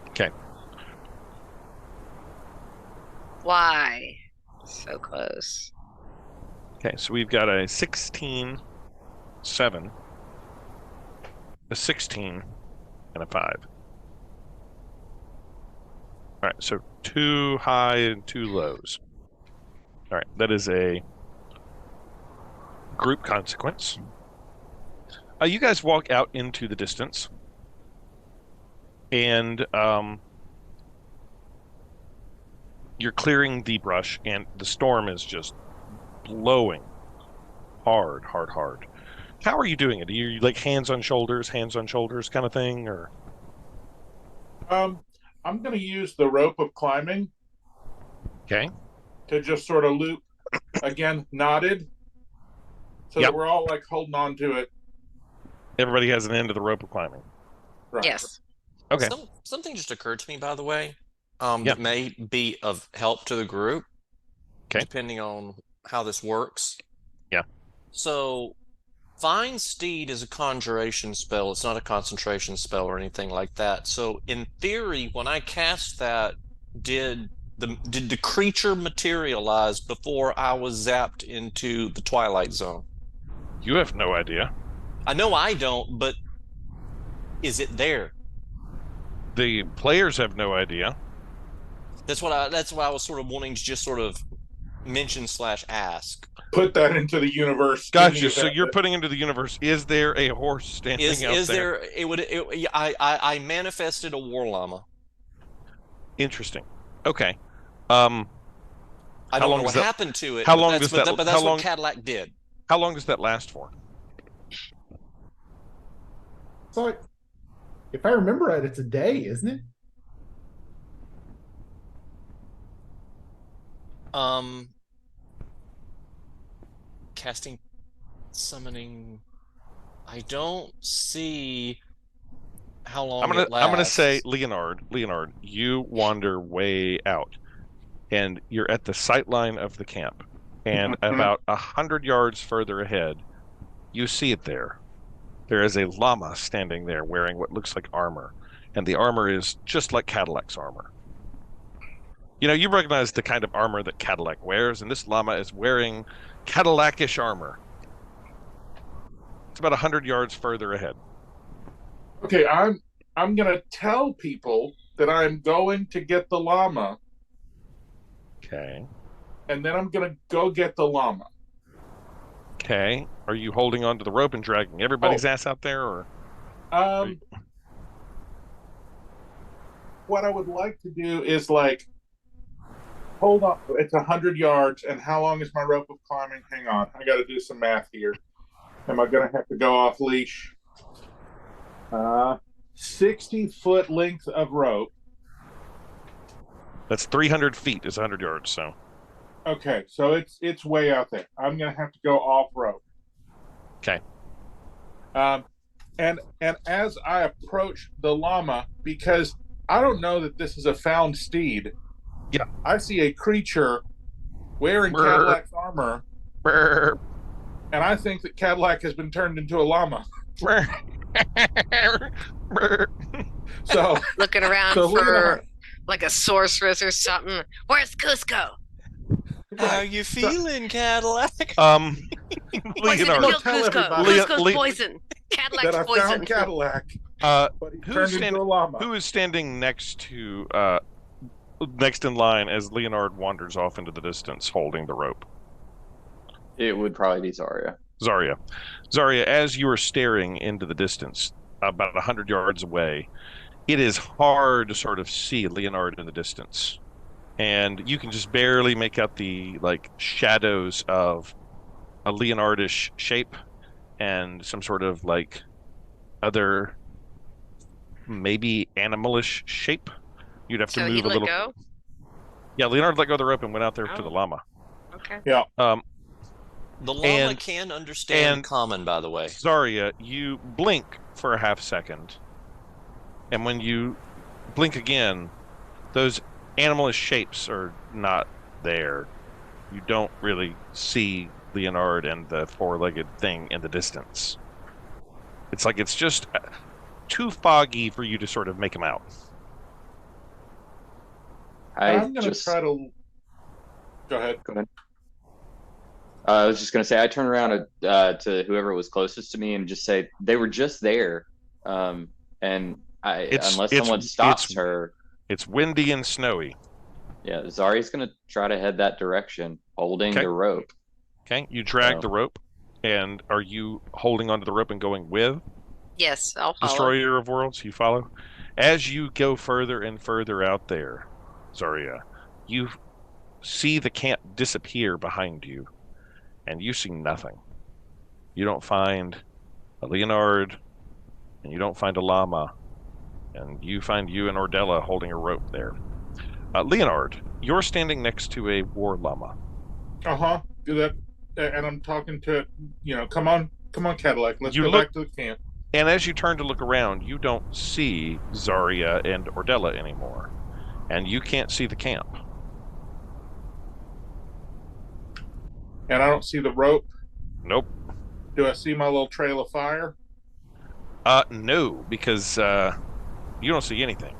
Okay. Why? So close. Okay, so we've got a 16, 7, a 16, and a 5. All right, so 2 high and 2 lows. All right, that is a group consequence. You guys walk out into the distance, and you're clearing the brush, and the storm is just blowing hard, hard, hard. How are you doing it? Are you like hands on shoulders kind of thing, or? I'm going to use the rope of climbing. Okay. To just sort of loop, again, knotted, so that we're all like holding on to it. Everybody has an end of the rope of climbing. Right. Yes. Okay. Something just occurred to me, by the way, that may be of help to the group. Okay. Depending on how this works. Yeah. So, Find Steed is a conjuration spell. It's not a concentration spell or anything like that. So, in theory, when I cast that, did the creature materialize before I was zapped into the Twilight Zone? You have no idea. I know I don't, but is it there? The players have no idea. That's why I was sort of wanting to just sort of mention / ask. Put that into the universe. Gotcha. So you're putting into the universe. Is there a horse standing out there? I manifested a war llama. Interesting. Okay. I don't know what happened to it. How long does that? But that's what Cadillac did. How long does that last for? So, if I remember right, it's a day, isn't it? Casting, summoning. I don't see how long it lasts. I'm gonna say, Leonard, you wander way out, and you're at the sight line of the camp, and about 100 yards further ahead, you see it there. There is a llama standing there wearing what looks like armor, and the armor is just like Cadillac's armor. You know, you recognize the kind of armor that Cadillac wears, and this llama is wearing Cadillac-ish armor. It's about 100 yards further ahead. Okay, I'm gonna tell people that I'm going to get the llama. Okay. And then I'm gonna go get the llama. Okay. Are you holding onto the rope and dragging everybody's ass out there, or? What I would like to do is like, hold on. It's 100 yards, and how long is my rope of climbing? Hang on, I got to do some math here. Am I gonna have to go off leash? 60-foot length of rope. That's 300 feet is 100 yards, so. Okay, so it's way out there. I'm gonna have to go off rope. Okay. And as I approach the llama, because I don't know that this is a found steed. Yeah. I see a creature wearing Cadillac's armor. And I think that Cadillac has been turned into a llama. So looking around for like a sorceress or something. Where's Cusco? How you feeling, Cadillac? Leonard, Cusco's poison. Cadillac's that I poison. found Cadillac. But he turned into a llama. Who is standing next in line as Leonard wanders off into the distance, holding the rope? It would probably be Zarya. Zarya, as you are staring into the distance, about 100 yards away, it is hard to sort of see Leonard in the distance. And you can just barely make out the shadows of a Leonardish shape and some sort of other maybe animalish shape. You'd have to move a little. Go? Yeah, Leonard let go of the rope and went out there to the llama. Okay. Yeah. The llama can understand common, by the way. Zarya, you blink for a half second, and when you blink again, those animalish shapes are not there. You don't really see Leonard and the four-legged thing in the distance. It's like it's just too foggy for you to sort of make them out. I'm going to try to... Go ahead. I was just going to say, I turn around to whoever was closest to me and just say, they were just there. And unless someone stops her... It's windy and snowy. Yeah, Zari's gonna try to head that direction, holding Okay. the rope. Okay, you drag the rope, and are you holding onto the rope and going with Yes, I'll follow. Destroyer of Worlds? You follow? As you go further and further out there, Zarya, you see the camp disappear behind you, and you see nothing. You don't find a Leonard, and you don't find a llama, and you find you and Ordella holding a rope there. Leonard, you're standing next to a war llama. Do that, and I'm talking to it. Come on, Cadillac. Let's go back to the camp. And as you turn to look around, you don't see Zarya and Ordella anymore, and you can't see the camp. And I don't see the rope. Nope. Do I see my little trail of fire? No, because you don't see anything.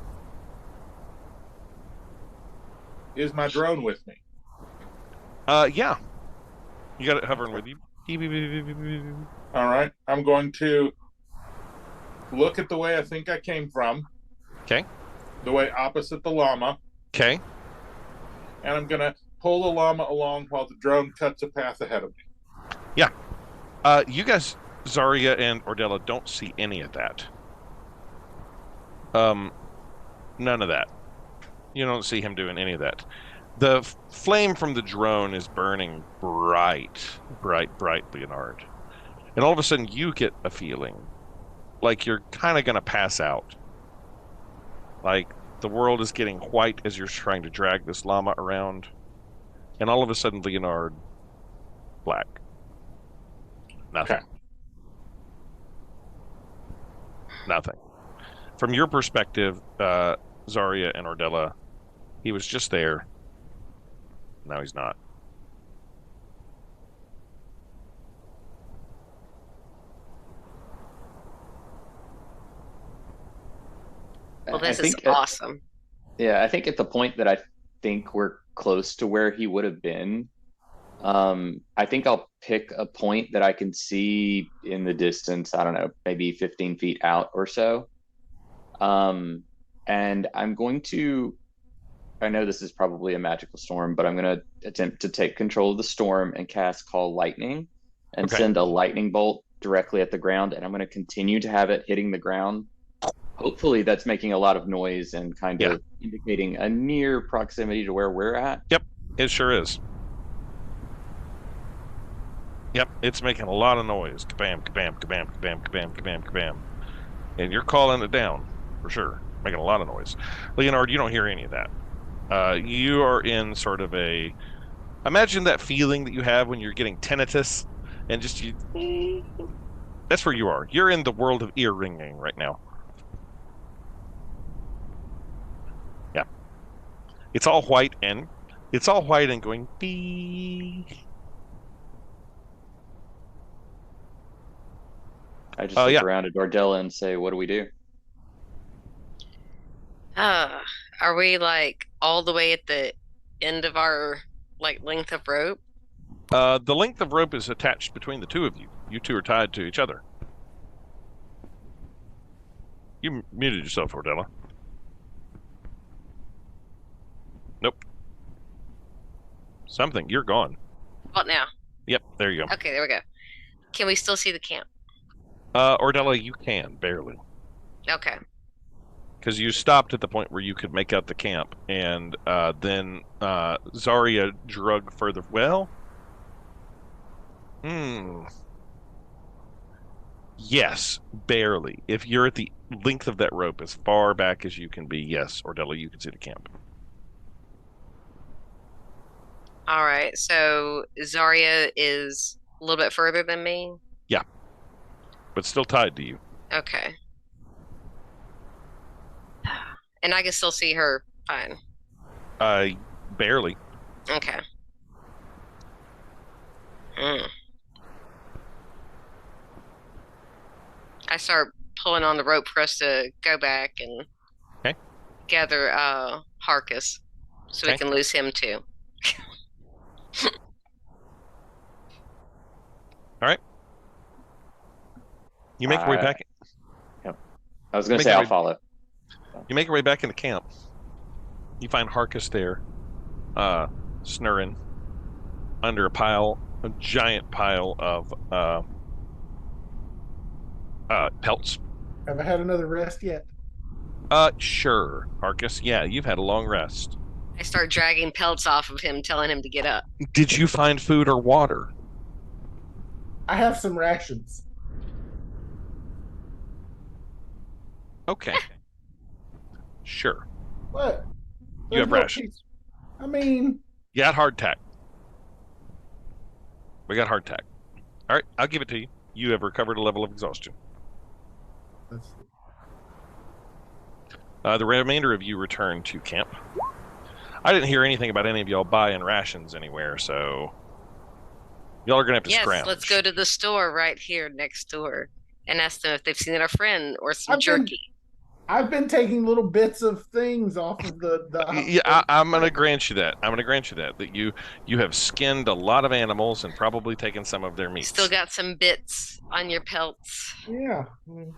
Is my drone with me? Yeah. You got it hovering with you. All right. I'm going to look at the way I think I came from. Okay. The way opposite the llama. Okay. And I'm going to pull the llama along while the drone cuts a path ahead of me. Yeah. You guys, Zarya and Ordella, don't see any of that. None of that. You don't see him doing any of that. The flame from the drone is burning bright, Leonard. And all of a sudden you get a feeling like you're kind of going to pass out. Like the world is getting white as you're trying to drag this llama around. And all of a sudden, Leonard, black. Nothing. Okay. Nothing. From your perspective, Zarya and Ordella, he was just there. Now he's not. Well, this is awesome. Yeah, I think at the point that I think we're close to where he would have been, I think I'll pick a point that I can see in the distance, I don't know, maybe 15 feet out or so. And I'm going to, I know this is probably a magical storm, but I'm going to attempt to take control of the storm and cast Call Lightning and send a lightning bolt directly at the ground. And I'm going to continue to have it hitting the ground. Hopefully that's making a lot of noise and kind of indicating a near proximity to where we're at. Yep, it sure is. Yep, it's making a lot of noise. Kabam, kabam, kabam, kabam, kabam, kabam, kabam. And you're calling it down, for sure. Making a lot of noise. Leonard, you don't hear any of that. You are in sort of a... Imagine that feeling that you have when you're getting tinnitus and just... That's where you are. You're in the world of ear ringing right now. Yeah. It's all white and going bee. I just look around at Ordella and say, what do we do? Are we like all the way at the end of our length of rope? The length of rope is attached between the two of you. You two are tied to each other. You muted yourself, Ordella. Nope. Something. You're gone. What now? Yep, there you go. Okay, there we go. Can we still see the camp? Ordella, you can, barely. Okay. Because you stopped at the point where you could make out the camp, and then Zarya drug further. Well, yes, barely. If you're at the length of that rope, as far back as you can be, yes, Ordella, you can see the camp. All right, so Zarya is a little bit further than me? Yeah, but still tied to you. Okay. And I can still see her fine. Barely. Okay. I start pulling on the rope for us to go back and gather Harkus so we can lose him too. All right. You make your way back. Yep. I was going to say I'll follow. You make your way back into camp. You find Harkus there, snurring under a giant pile of pelts. Have I had another rest yet? Sure, Harkus. Yeah, you've had a long rest. I start dragging pelts off of him, telling him to get up. Did you find food or water? I have some rations. Okay. Sure. What? You have rations. I mean... You got hardtack. We got hardtack. All right, I'll give it to you. You have recovered a level of exhaustion. Let's see. The remainder of you return to camp. I didn't hear anything about any of y'all buying rations anywhere, so y'all are going to have to scrounge. Yes, let's go to the store right here next door and ask them if they've seen our friend or some jerky. I've been taking little bits of things off of the yeah, I'm going to grant you that. That you have skinned a lot of animals and probably taken some of their meat. Still got some bits on your pelts. Yeah. All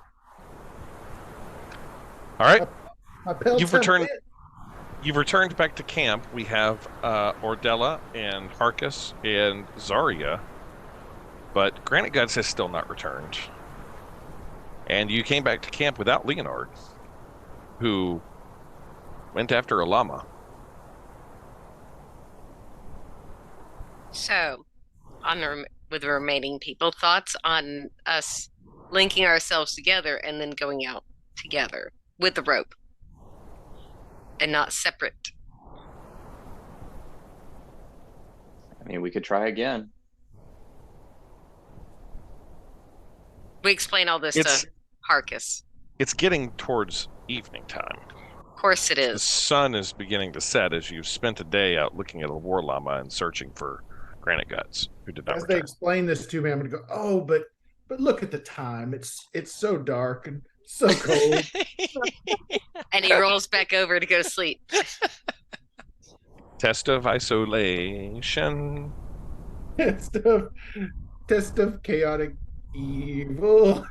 right. My pelts You've returned back to camp. We have Ordella and Harkus and Zarya, but Granite Guts has still not returned. And you came back to camp without Leonard, who went after a llama. So, with the remaining people, thoughts on us linking ourselves together and then going out together with the rope and not separate? I mean, we could try again. We explain all this to Harkus. It's getting towards evening time. Of course it is. The sun is beginning to set as you've spent a day out looking at a war llama and searching for Granite Guts, who did not As return. they explain this to me, I'm going to go, oh, but look at the time. It's so dark and so cold. And he rolls back over to go to sleep. Test of isolation. Test of chaotic evil.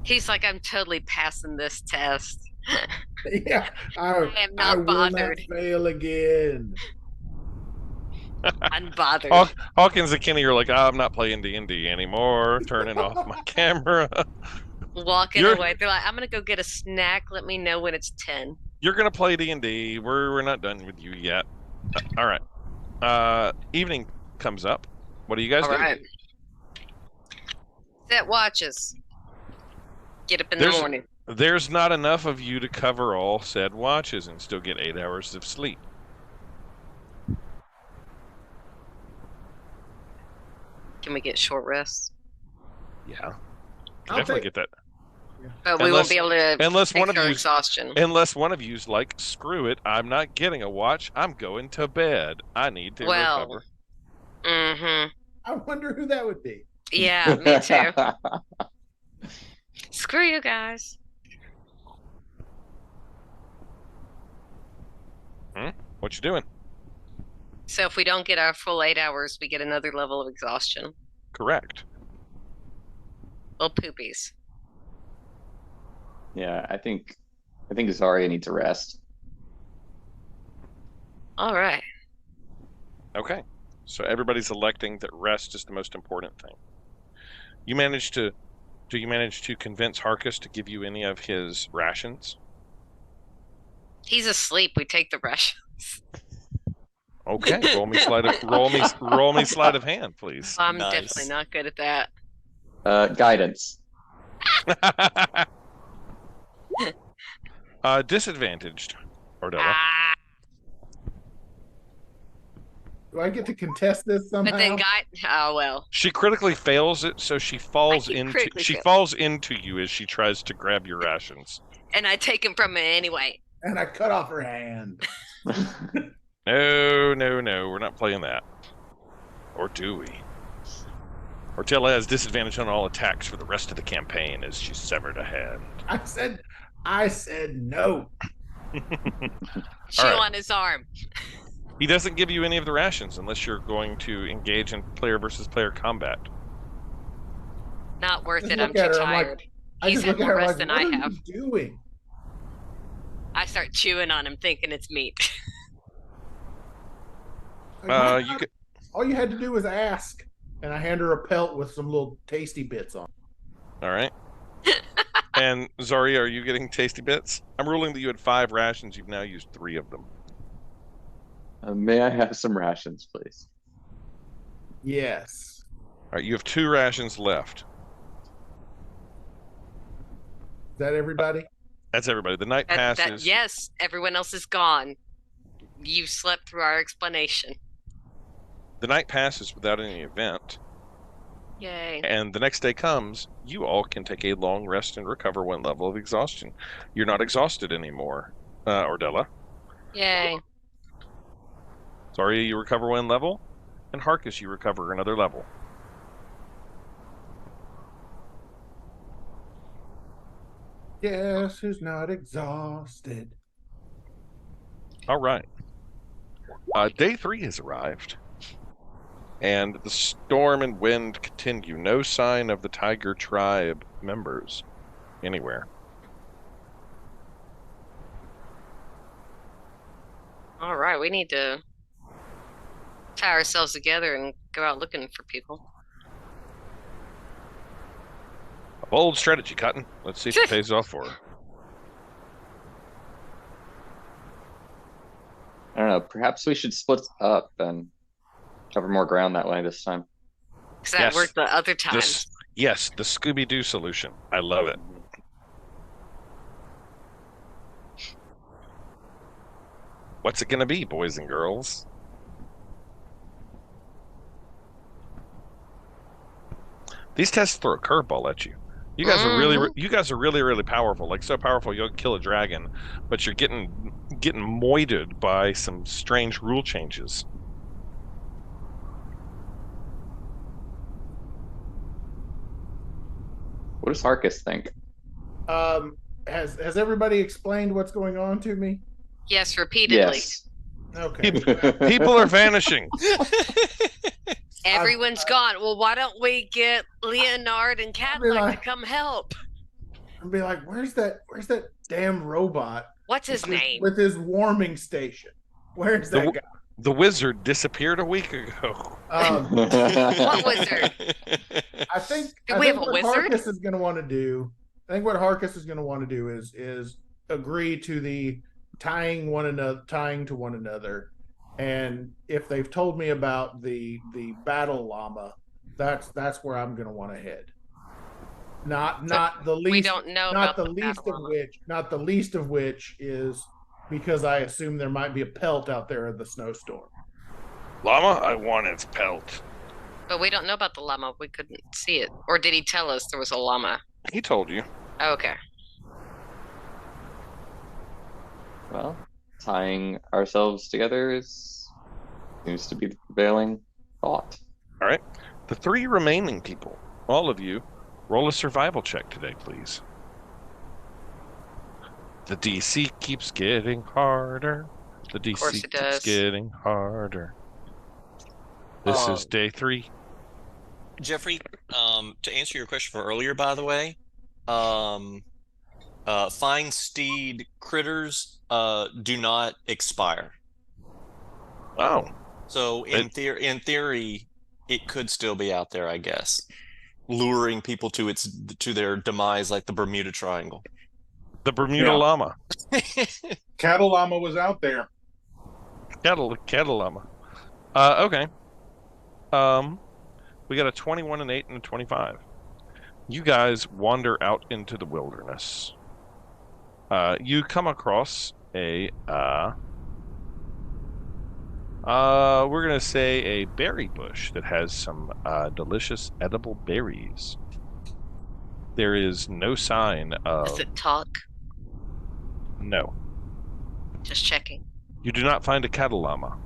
He's like, I'm totally passing this test. Yeah, I am not bothered. Will not fail again. Unbothered. Hawkins and Kenny are like, I'm not playing D&D anymore. Turning off my camera. Walking away. They're like, I'm going to go get a snack. Let me know when it's 10. You're going to play D&D. We're not done with you yet. All right. Evening comes up. What do you guys do? All right. Set watches. Get up in the morning. There's not enough of you to cover all said watches and still get 8 hours of sleep. Can we get short rests? Yeah. Definitely get that. But we won't be able to unless one of you exhaustion. Unless one of you's like, screw it, I'm not getting a watch. I'm going to bed. I need to recover. Mm-hmm. I wonder who that would be. Yeah, me too. Screw you guys. What you doing? So if we don't get our full 8 hours, we get another level of exhaustion. Correct. Little poopies. Yeah, I think Zarya needs a rest. All right. Okay. So everybody's electing that rest is the most important thing. Do you manage to convince Harkus to give you any of his rations? He's asleep. We take the rations. Okay, roll me sleight of hand, please. I'm definitely not good at that. Guidance. Disadvantaged, Ordella. Do I get to contest this somehow? But then oh well. She critically fails it, so she falls into you as she tries to grab your rations. And I take him from her anyway. And I cut off her hand. No, we're not playing that. Or do we? Ortella has disadvantage on all attacks for the rest of the campaign as she severed a hand. I said no. Chew on his arm. He doesn't give you any of the rations unless you're going to engage in player versus player combat. Not worth it. I'm too tired. He's had more rest than I have. What are you doing? I start chewing on him, thinking it's meat. All you had to do was ask, and I hand her a pelt with some little tasty bits on. All right. And Zari, are you getting tasty bits? I'm ruling that you had 5 rations. You've now used 3 of them. May I have some rations, please? Yes. All right, you have 2 rations left. Is that everybody? That's everybody. The night passes. Yes, everyone else is gone. You slept through our explanation. The night passes without any event. Yay. And the next day comes, you all can take a long rest and recover 1 level of exhaustion. You're not exhausted anymore, Ordella. Yay. Zarya, you recover 1 level, and Harkus, you recover another level. Guess who's not exhausted? All right. Day 3 has arrived, and the storm and wind continue. No sign of the Tiger Tribe members anywhere. All right, we need to tie ourselves together and go out looking for people. A bold strategy, Cotton. Let's see if it pays off for her. I don't know. Perhaps we should split up and cover more ground that way this time. Because that worked the other time. Yes, the Scooby-Doo solution. I love it. What's it going to be, boys and girls? These tests throw a curveball at you. You guys are really powerful. Like, so powerful you'll kill a dragon, but you're getting moided by some strange rule changes. What does Harkus think? Has everybody explained what's going on to me? Yes, repeatedly. Yes. Okay. People are vanishing. Everyone's gone. Well, why don't we get Leonard and Cadillac to come help? And be like, where's that damn robot? What's his name? With his warming station. Where's that guy? The wizard disappeared a week ago. What wizard? I think we have a what wizard? Harkus is going to want to do. I think what Harkus is going to want to do is agree to the tying to one another, and if they've told me about the battle llama, that's where I'm going to want to head. Not the least. We don't know not about the the least battle of which. Not the least of which is because I assume there might be a pelt out there in the snowstorm. Llama, I want its pelt. But we don't know about the llama. We couldn't see it. Or did he tell us there was a llama? He told you. Okay. Well, tying ourselves together seems to be the prevailing thought. All right. The 3 remaining people, all of you, roll a survival check today, please. The DC keeps getting harder. The DC keeps getting harder. This is day 3. Jeffrey, to answer your question from earlier, by the way, fine steed critters do not expire. Oh. So in theory, it could still be out there, I guess, luring people to their demise, like the Bermuda Triangle. The Bermuda llama. Cattle llama was out there. Cattle llama. Okay. We got a 21, an 8, and a 25. You guys wander out into the wilderness. You come across a we're gonna say a berry bush that has some delicious edible berries. There is no sign of. Does it talk? No. Just checking. You do not find a cattle llama.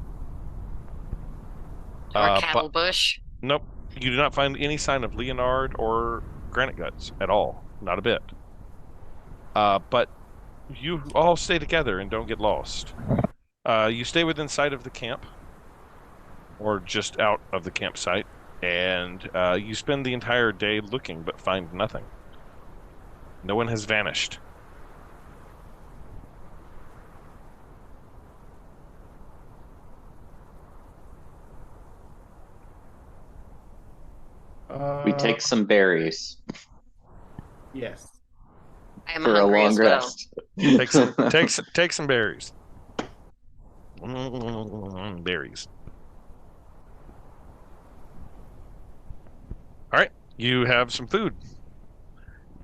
Or a cattle bush? Nope. You do not find any sign of Leonard or Granite Guts at all. Not a bit. But you all stay together and don't get lost. You stay within sight of the camp, or just out of the campsite, and you spend the entire day looking but find nothing. No one has vanished. We take some berries Yes. I am for a hungry long as well. rest. Take some berries. Berries. All right, you have some food,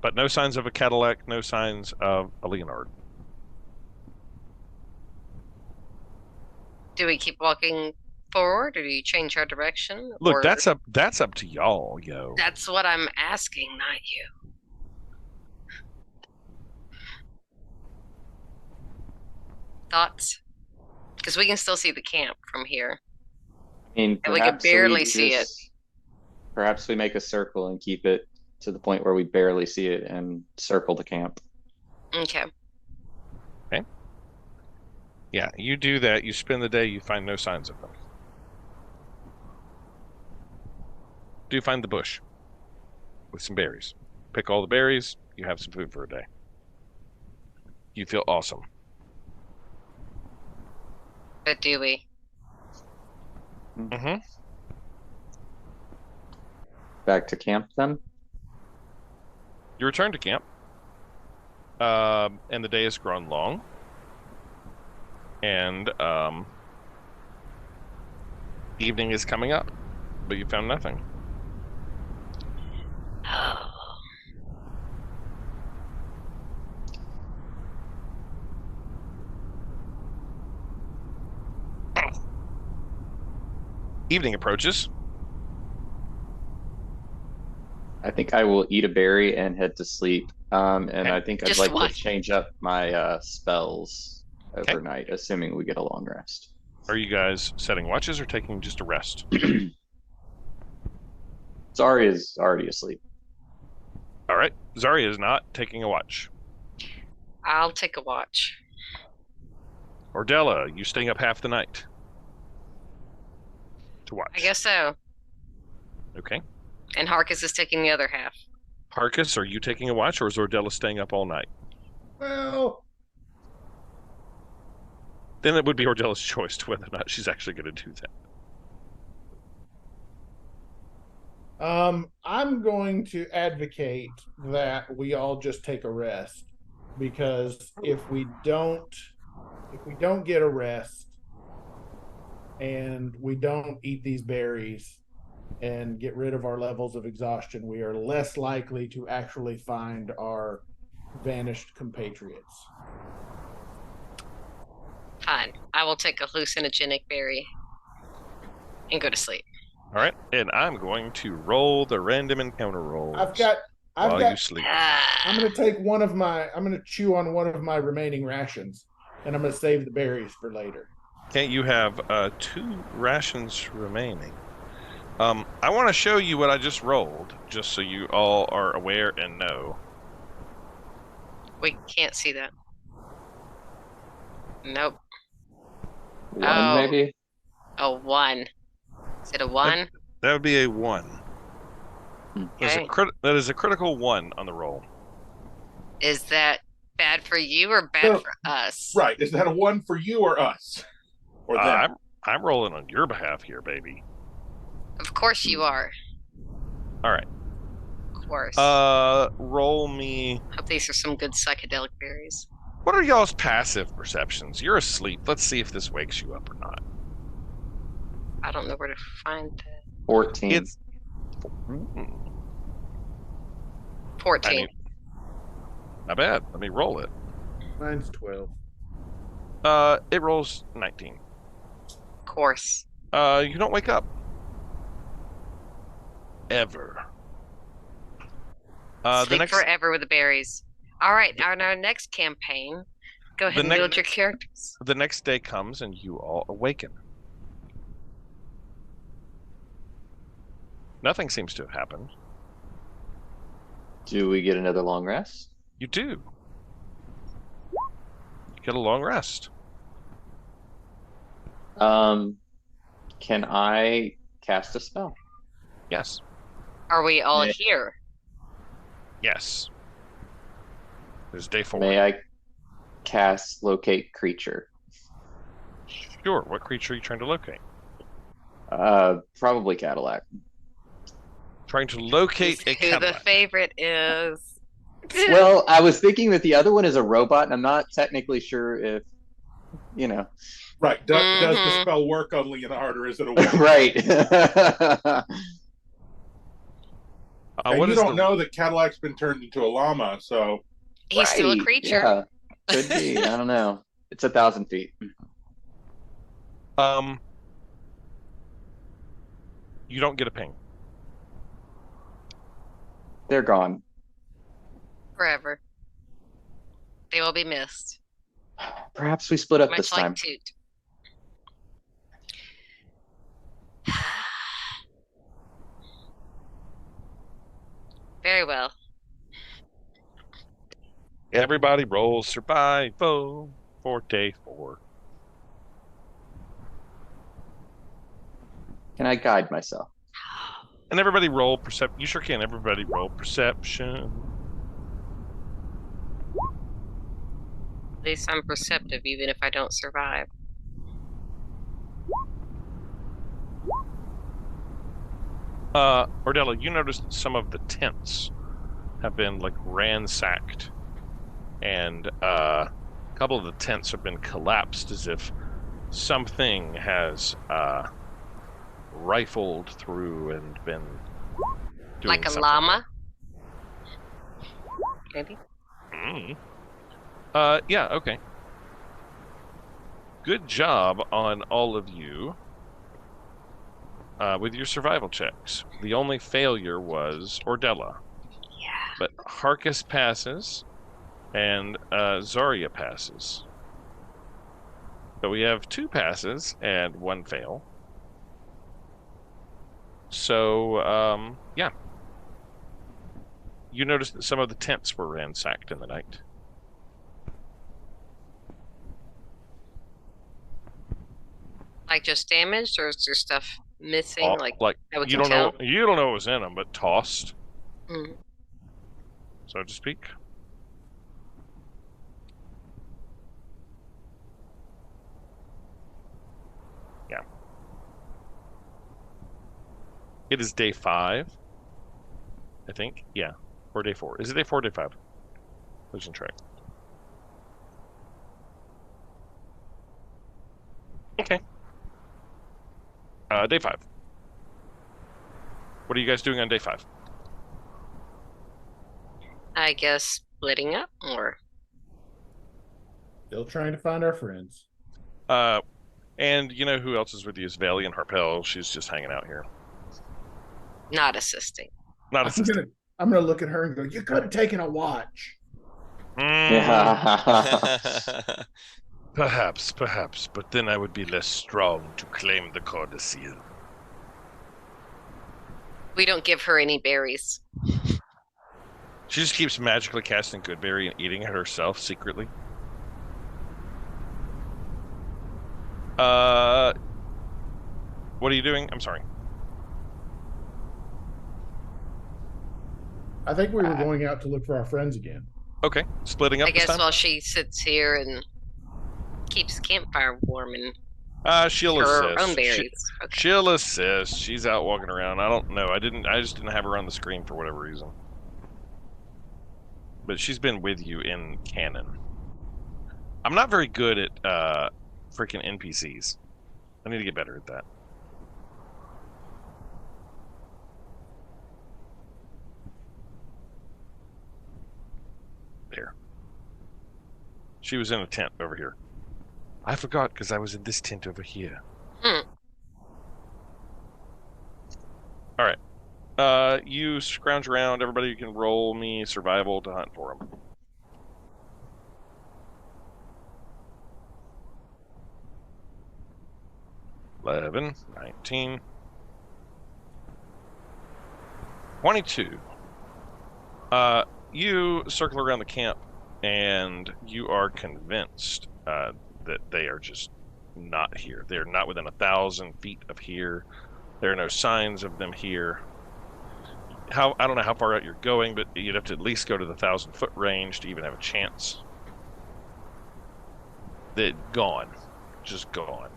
but no signs of a Cadillac, no signs of a Leonard. Do we keep walking forward, or do you change our direction? Look, or... that's up to y'all, yo. That's what I'm asking, not you. Thoughts? Because we can still see the camp from here. I mean, And we can barely see it. Perhaps we make a circle and keep it to the point where we barely see it and circle the camp. Okay. Okay. Yeah, you do that. You spend the day. You find no signs of them. Do you find the bush with some berries? Pick all the berries. You have some food for a day. You feel awesome. But do we? Mm-hmm. Back to camp then? You return to camp, and the day has grown long, and evening is coming up, but you found nothing. Evening approaches. I think I will eat a berry and head to sleep. And Okay. I think I'd Just like one. to change up my spells overnight, assuming we get a long rest. Are you guys setting watches or taking just a rest? Zari is already asleep. All right. Zarya is not taking a watch. I'll take a watch. Ordella, you staying up half the night to watch. I guess so. Okay. And Harkus is taking the other half. Harkus, are you taking a watch, or is Ordella staying up all night? Well, Then it would be Ordella's choice to whether or not she's actually going to do that. I'm going to advocate that we all just take a rest, because if we don't get a rest and we don't eat these berries and get rid of our levels of exhaustion, we are less likely to actually find our vanished compatriots. Fine. I will take a hallucinogenic berry and go to sleep. All right, and I'm going to roll the random encounter rolls. I've got while you sleep. I'm going to take I'm going to chew on one of my remaining rations, and I'm going to save the berries for later. Okay, you have 2 rations remaining. I want to show you what I just rolled, just so you all are aware and know. We can't see that. Nope. One, Oh. maybe? A 1. Is it a 1? That would be a 1. Okay. That is a critical 1 on the roll. Is that bad for you or bad No. for us? Right. Is that a 1 for you or us? Or them? I'm rolling on your behalf here, baby. Of course you are. All right. Of course. Roll me. Hope these are some good psychedelic berries. What are y'all's passive perceptions? You're asleep. Let's see if this wakes you up or not. I don't know where to find that. 14. It's 14. I mean, not bad. Let me roll it. Mine's 12. It rolls 19. Of course. You don't wake up. Ever. Sleep forever with the berries. All right, on our next campaign, go ahead and build your characters. The next day comes and you all awaken. Nothing seems to have happened. Do we get another long rest? You do. You get a long rest. Can I cast a spell? Yes. Are we all May- here? Yes. There's day 4. May I cast locate creature? Sure. What creature are you trying to locate? Probably Cadillac. Trying to locate a Who the Cadillac. favorite is. Well, I was thinking that the other one is a robot, and I'm not technically sure if, you know. Right. Does the spell work on Leonard, or is it a woman? Right. And you don't know that Cadillac's been turned into a llama, so. He's still a creature. Yeah. Could be. I don't know. It's 1,000 feet. You don't get a ping. They're gone. Forever. They will be missed. Perhaps we split up Much this time. like Toot. Very well. Everybody roll survival for day 4. Can I guide myself? And everybody roll perception. You sure can. Everybody roll perception. At least I'm perceptive, even if I don't survive. Ordella, you noticed some of the tents have been like ransacked, and a couple of the tents have been collapsed as if something has rifled through and been doing Like a something. llama? Maybe? Yeah, okay. Good job on all of you with your survival checks. The only failure was Ordella. Yeah. But Harkus passes, and Zarya passes. So we have 2 passes and 1 fail. So, yeah. You noticed that some of the tents were ransacked in the night. Like just damaged, or is there stuff missing? Like that we you can don't tell? know. You don't know what was in them, but tossed, Mm. so to speak. Yeah. It is day 5, I think. Yeah, or day 4. Is it day 4 or day 5? Losing track. Okay. Day 5. What are you guys doing on day 5? I guess splitting up, or Still trying to find our friends. And you know who else is with you is Valley and Harpel. She's just hanging out here. not assisting. Not assisting. I'm gonna look at her and go, you could have taken a watch. Yeah. Perhaps, but then I would be less strong to claim the codicil. We don't give her any berries. She just keeps magically casting Goodberry and eating it herself secretly. What are you doing? I'm sorry. I think we were going out to look for our friends again. Okay, splitting up I this guess time? while she sits here and keeps the campfire warm and She'll her assist. own berries. Okay. She'll assist. She's out walking around. I don't know. I just didn't have her on the screen for whatever reason. But she's been with you in canon. I'm not very good at freaking NPCs. I need to get better at that. There. She was in a tent over here. I forgot because I was in this tent over here. Alright. You scrounge around. Everybody can roll me survival to hunt for them. 11, 19, 22. You circle around the camp, and you are convinced that they are just not here. They're not within 1,000 feet of here. There are no signs of them here. I don't know how far out you're going, but you'd have to at least go to the 1,000-foot range to even have a chance. They're gone. Just gone.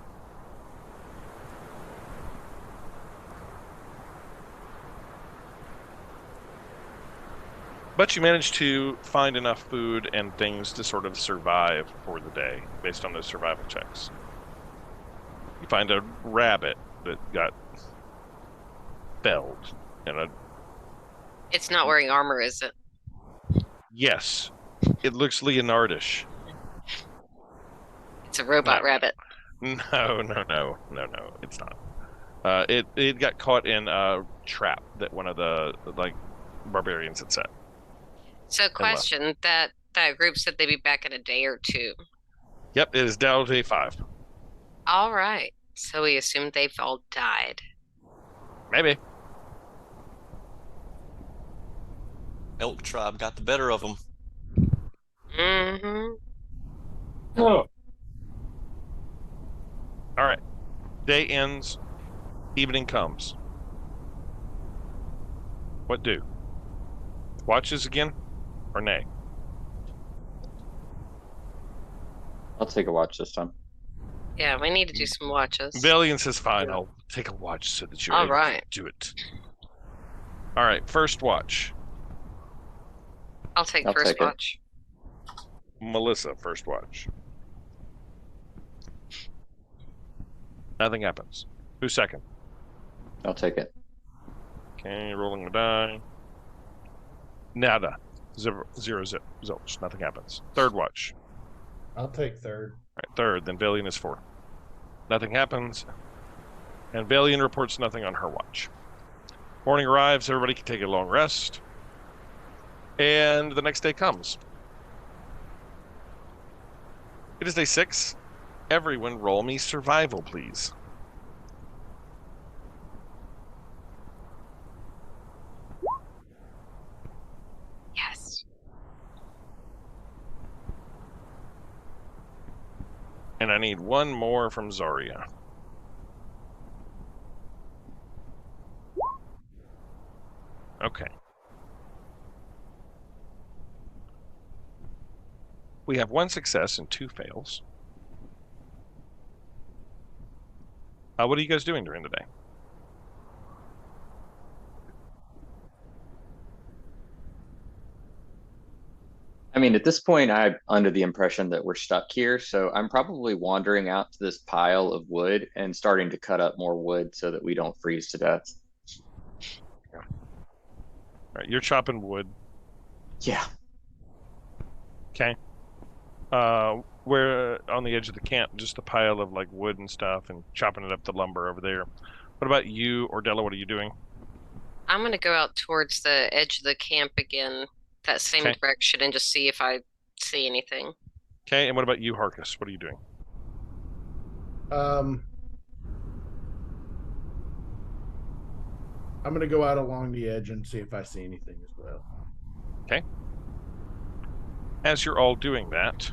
But you managed to find enough food and things to sort of survive for the day based on those survival checks. You find a rabbit that got felled. It's not wearing armor, is it? Yes. It looks Leonardish. It's a robot rabbit. No. It's not. It got caught in a trap that one of the barbarians had set. So, question, that group said they'd be back in a day or two. Yep, it is down to day 5. All right. So we assumed they've all died. Maybe. Elk tribe got the better of them. Mm-hmm. Oh, All right. Day ends. Evening comes. What do? Watches again? Or nay? I'll take a watch this time. Yeah, we need to do some watches. Valiant says, fine, I'll take a watch so that you're All able right. to do it. All right, first watch. I'll take I'll first take it. watch. Melissa, first watch. Nothing happens. Who's second? I'll take it. Okay, rolling the die. Nada. Zero, zilch. Nothing happens. Third watch. I'll take third. All right, third. Then Valiant is 4. Nothing happens. And Valiant reports nothing on her watch. Morning arrives. Everybody can take a long rest. And the next day comes. It is day 6. Everyone roll me survival, please. Yes. And I need one more from Zarya. Okay. We have 1 success and 2 fails. What are you guys doing during the day? I mean, at this point, I'm under the impression that we're stuck here, so I'm probably wandering out to this pile of wood and starting to cut up more wood so that we don't freeze to death. All right, you're chopping wood. Yeah. Okay. We're on the edge of the camp, just a pile of like wood and stuff, and chopping it up the lumber over there. What about you, Ordella? What are you doing? I'm going to go out towards the edge of the camp again, that same Okay. direction, and just see if I see anything. Okay, and what about you, Harkus? What are you doing? I'm gonna go out along the edge and see if I see anything as well. Okay. As you're all doing that,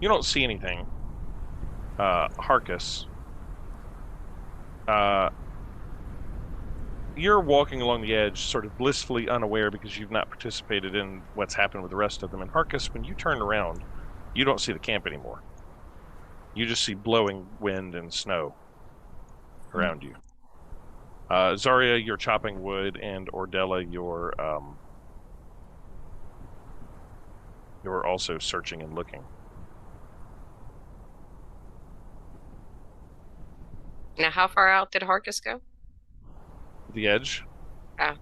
you don't see anything. Harkus. You're walking along the edge, sort of blissfully unaware because you've not participated in what's happened with the rest of them. And Harkus, when you turn around, you don't see the camp anymore. You just see blowing wind and snow around you. Zarya, you're chopping wood, and Ordella, you're also searching and looking. Now, how far out did Harkus go? The edge. Oh.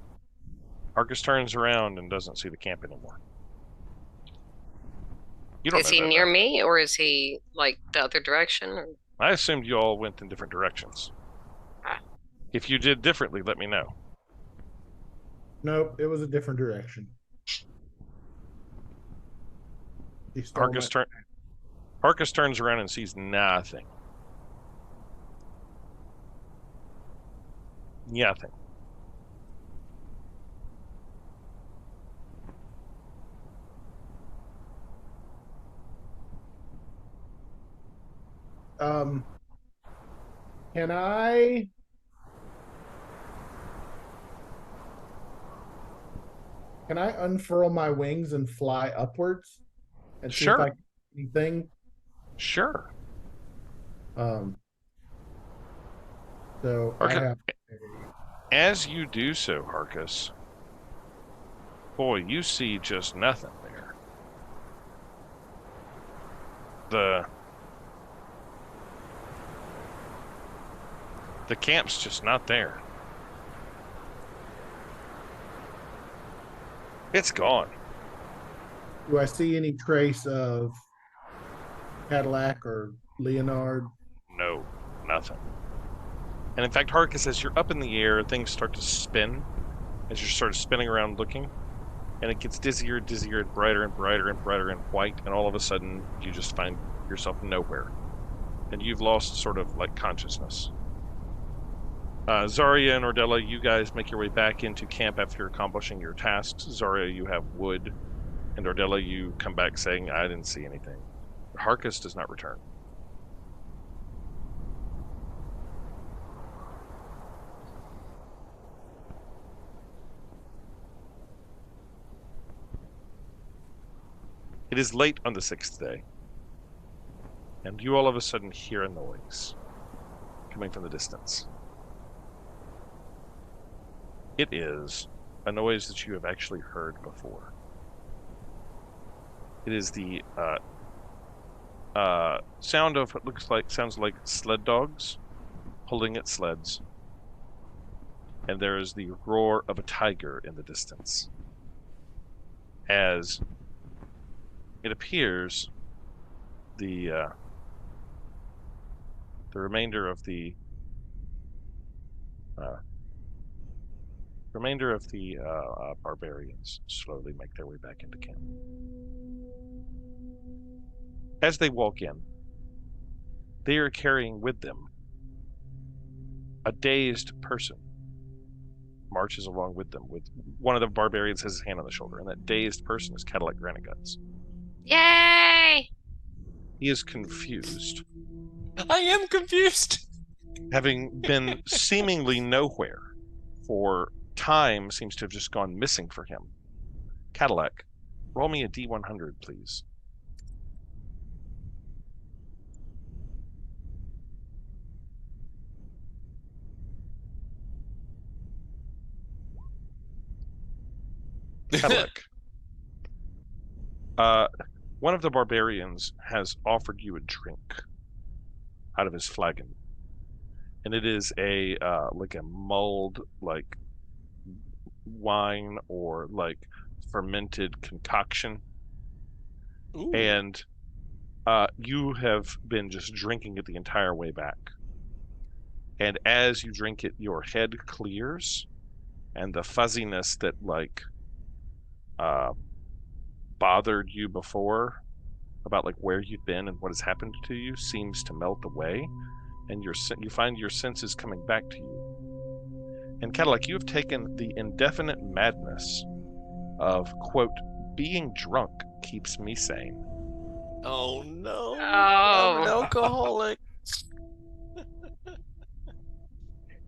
Harkus turns around and doesn't see the camp anymore. You don't Is know he that, near though. me, or is he like the other direction? Or... I assumed you all went in different directions. Ah. If you did differently, let me know. Nope, it was a different direction. He stole Harkus turns around and sees nothing. Nothing. Can I unfurl my wings and fly upwards and see if I Sure. can see anything? Sure. So Okay. I have As you do so, Harkus, boy, you see just nothing there. The camp's just not there. It's gone. Do I see any trace of Cadillac or Leonard? No, nothing. And in fact, Harkus, as you're up in the air, things start to spin as you're sort of spinning around looking, and it gets dizzier, dizzier, and brighter and brighter and brighter and white, and all of a sudden you just find yourself nowhere. And you've lost sort of like consciousness. Zarya and Ordella, you guys make your way back into camp after accomplishing your tasks. Zarya, you have wood, and Ordella, you come back saying, I didn't see anything. Harkus does not return. It is late on the 6th day, and you all of a sudden hear a noise coming from the distance. It is a noise that you have actually heard before. It is the sound of what sounds like sled dogs pulling at sleds, and there is the roar of a tiger in the distance. As it appears, the remainder of the barbarians slowly make their way back into camp. As they walk in, they are carrying with them a dazed person. Marches along with them. With one of the barbarians has his hand on the shoulder, and that dazed person is Cadillac Granite Guts. Yay! He is confused. I am confused. Having been seemingly nowhere for time seems to have just gone missing for him. Cadillac, roll me a D100, please. Cadillac. One of the barbarians has offered you a drink out of his flagon, and it is a like a mulled like wine or like fermented concoction. Ooh. And you have been just drinking it the entire way back. And as you drink it, your head clears, and the fuzziness that like bothered you before about like where you've been and what has happened to you seems to melt away, and you find your senses coming back to you. And Cadillac, you have taken the indefinite madness of, quote, being drunk keeps me sane. Oh no! Oh. I'm an alcoholic.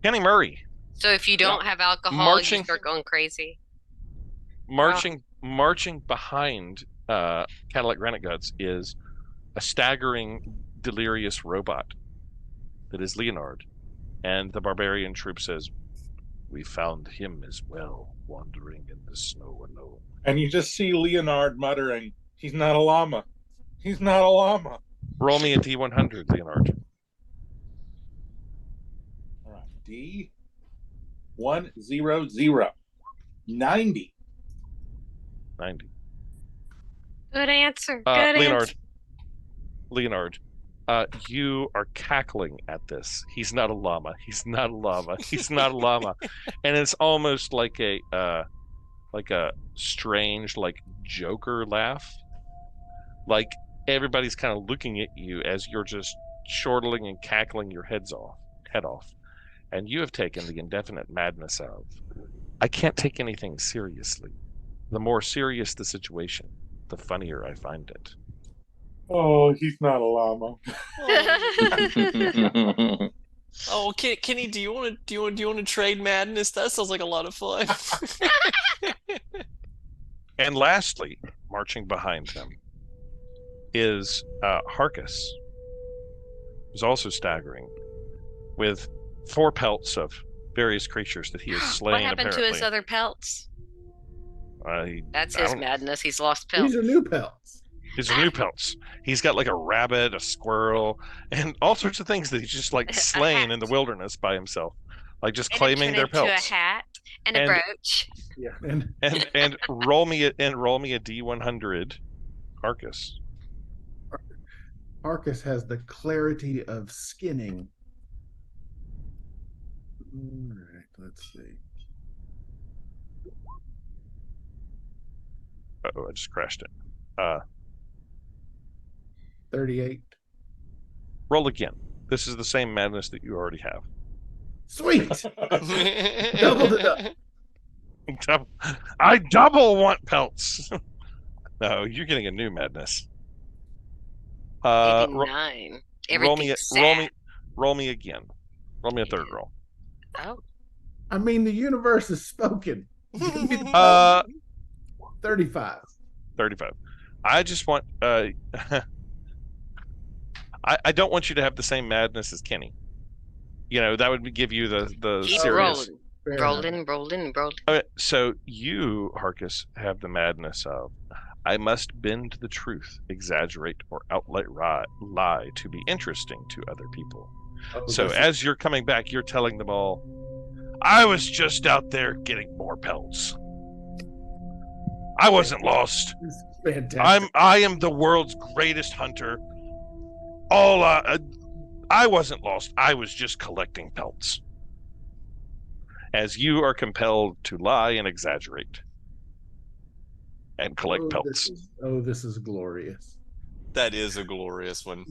Kenny Murray. So if you don't have alcohol, Marching- you start going crazy. Marching behind Cadillac Granite Guts is a staggering, delirious robot that is Leonard. And the barbarian troop says, we found him as well, wandering in the snow alone. And you just see Leonard muttering, he's not a llama. He's not a llama. Roll me a D100, Leonard. All right. D100. 90. 90. Good answer. Good Leonard. answer. Leonard, you are cackling at this. He's not a llama. He's not a llama. He's not a llama. And it's almost like a strange, like Joker laugh. Like everybody's kind of looking at you as you're just chortling and cackling your head off. And you have taken the indefinite madness of, I can't take anything seriously. The more serious the situation, the funnier I find it. Oh, he's not a llama. Oh, Kenny, do you want to trade madness? That sounds like a lot of fun. And lastly, marching behind them is Harkus, who's also staggering, with 4 pelts of various creatures that he has slain. What happened apparently. to his other pelts? That's I his don't- madness. He's lost pelts. These are new pelts. These are new pelts. He's got like a rabbit, a squirrel, and all sorts of things that he's just like slain in the wilderness by himself, like just And claiming their into pelts. a hat and a brooch. Yeah, and roll me a D100, Arcus. Arcus has the clarity of skinning. All right, let's see. Oh, I just crashed it. 38. Roll again. This is the same madness that you already have. Sweet. Doubled it up. I double want pelts. No, you're getting a new madness. Maybe 9. Roll me Everything's again. Roll me a third roll. Oh. I mean, the universe is spoken. 35. 35. I just want I don't want you to have the same madness as Kenny. You know, that would give you the Keep serious. rolling. Okay, so you, Harkus, have the madness of I must bend the truth, exaggerate, or outright lie to be interesting to other people. Oh, So as you're coming back, you're telling them all, I was just out there getting more pelts. I wasn't lost. fantastic. I am the world's greatest hunter. I wasn't lost. I was just collecting pelts. As you are compelled to lie and exaggerate and collect pelts. This is glorious. That is a glorious one.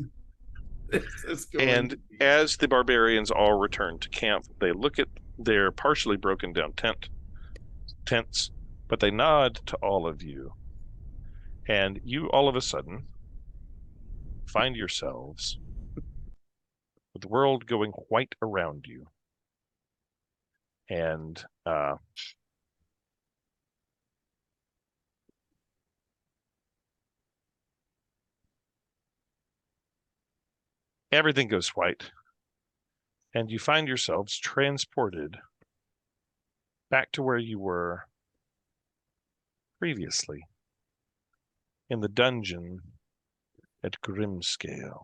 And as the barbarians all return to camp, they look at their partially broken down tents, but they nod to all of you. And you all of a sudden find yourselves with the world going white around you. And everything goes white. And you find yourselves transported back to where you were previously, in the dungeon at Grimscale,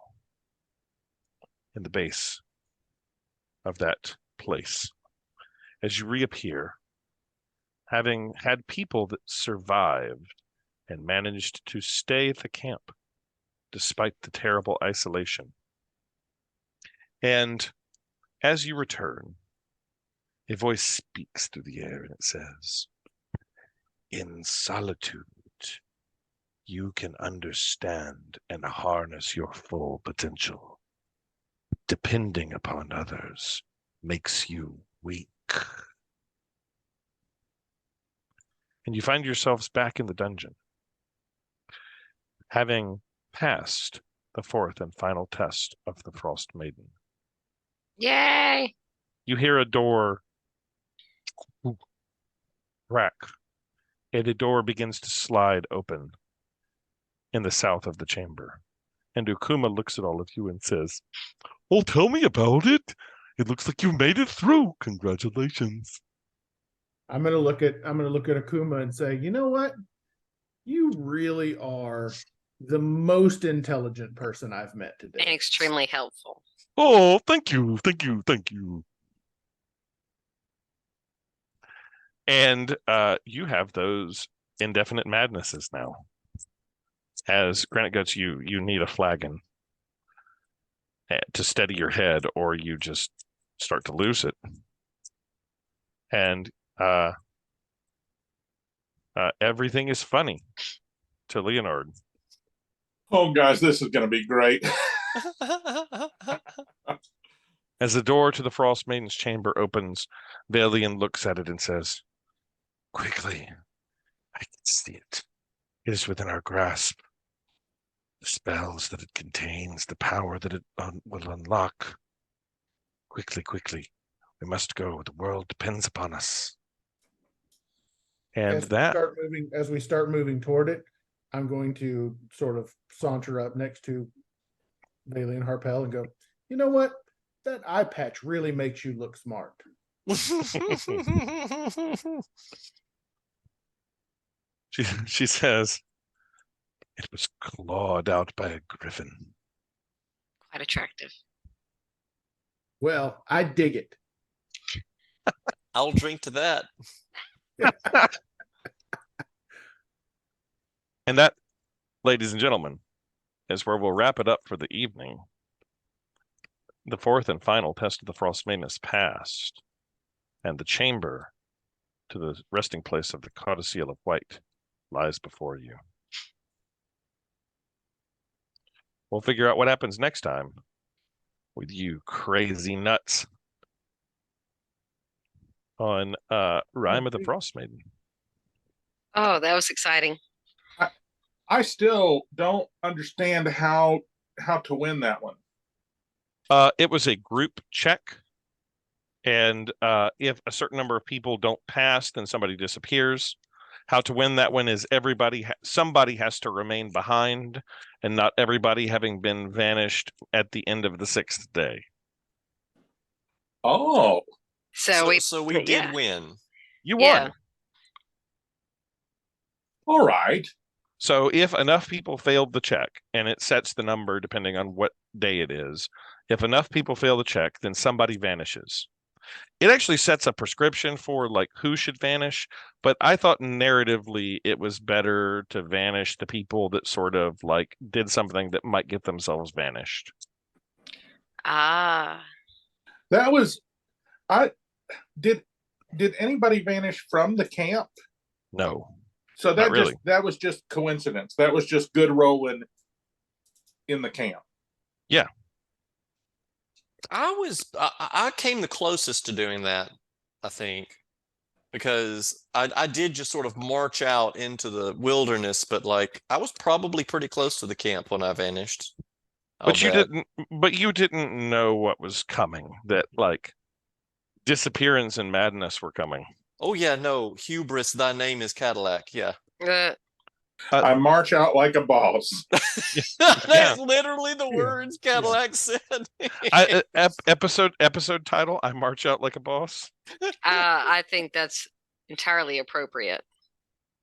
in the base of that place. As you reappear, having had people that survived and managed to stay at the camp despite the terrible isolation. And as you return, a voice speaks through the air and it says, in solitude, you can understand and harness your full potential. Depending upon others makes you weak. And you find yourselves back in the dungeon, having passed the fourth and final test of the Frostmaiden. Yay! You hear a door crack, and a door begins to slide open in the south of the chamber. And Ukuma looks at all of you and says, well, tell me about it. It looks like you made it through. Congratulations. I'm gonna look at Akuma and say, you know what? You really are the most intelligent person I've met today. And extremely helpful. Oh, thank you. And you have those indefinite madnesses now. As Granite Guts, you need a flagon to steady your head, or you just start to lose it. And everything is funny to Leonard. Oh, guys, this is going to be great. As the door to the Frostmaiden's chamber opens, Valian looks at it and says, quickly, I can see it. It is within our grasp. The spells that it contains, the power that it will unlock. Quickly. We must go. The world depends upon us. And as we start moving toward it, I'm going to sort of saunter up next to Valian Harpel and go, you know what? That eye patch really makes you look smart. She says, "It was clawed out by a griffin." Quite attractive. Well, I dig it. I'll drink to that. And that, ladies and gentlemen, is where we'll wrap it up for the evening. The fourth and final test of the Frostmaiden is passed, and the chamber to the resting place of the Codicil of White lies before you. We'll figure out what happens next time with you crazy nuts on Rime of the Frostmaiden. Oh, that was exciting. I still don't understand how to win that one. It was a group check, and if a certain number of people don't pass, then somebody disappears. How to win that one is somebody has to remain behind, and not everybody having been vanished at the end of the 6th day. Oh, So we did win. You won. Yeah. all right. So if enough people failed the check, and it sets the number depending on what day it is, if enough people fail the check, then somebody vanishes. It actually sets a prescription for like who should vanish, but I thought narratively it was better to vanish the people that sort of like did something that might get themselves vanished. Ah. That was did anybody vanish from the camp? No. So Not really. that was just coincidence. That was just good rolling in the camp. Yeah. I came the closest to doing that, I think, because I did just sort of march out into the wilderness, but like I was probably pretty close to the camp when I vanished. But you didn't know what was coming, that like disappearance and madness were coming. Oh yeah, no, hubris, thy name is Cadillac. Yeah. I march out like a boss. That's literally the words Cadillac said. Episode title, I march out like a boss. I think that's entirely appropriate.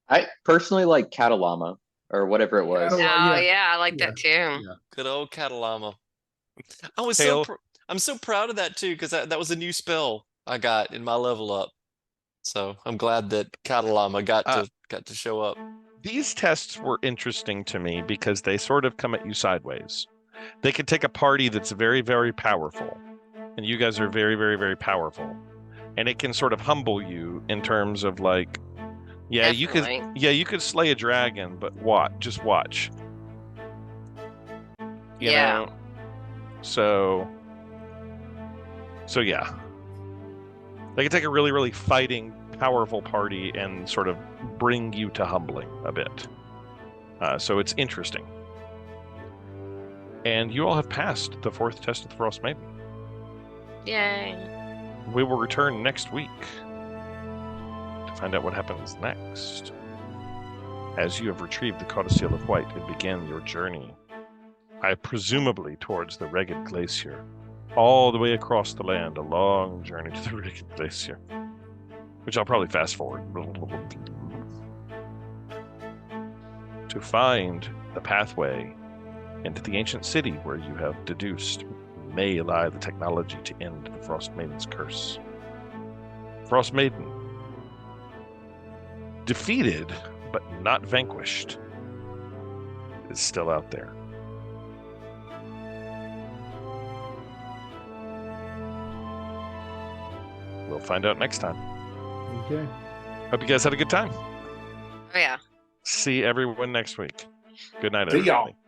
I personally like Catalama or whatever it was. Oh yeah. yeah, I like that too. Yeah. Good old Catalama. I'm so proud of that too, because that was a new spell I got in my level up. So I'm glad that Catalama got to show up. These tests were interesting to me because they sort of come at you sideways. They could take a party that's very, very powerful, and you guys are very, very, very powerful, and it can sort of humble you in terms of like, yeah, Definitely. you could slay a dragon, but just watch. You know? So yeah. They can take a really, really fighting, powerful party and sort of bring you to humbling a bit. So it's interesting. And you all have passed the 4th test of the Frostmaiden. Yay. We will return next week to find out what happens next. As you have retrieved the Codicil of White and begin your journey, presumably towards the Ragged Glacier, all the way across the land, a long journey to the Ragged Glacier, which I'll probably fast forward to find the pathway into the ancient city where you have deduced may lie the technology to end the Frostmaiden's curse. Frostmaiden, defeated but not vanquished, is still out there. We'll find out next time. Okay. Hope you guys had a good time. Oh yeah. See everyone next week. Good night, See y'all. everybody.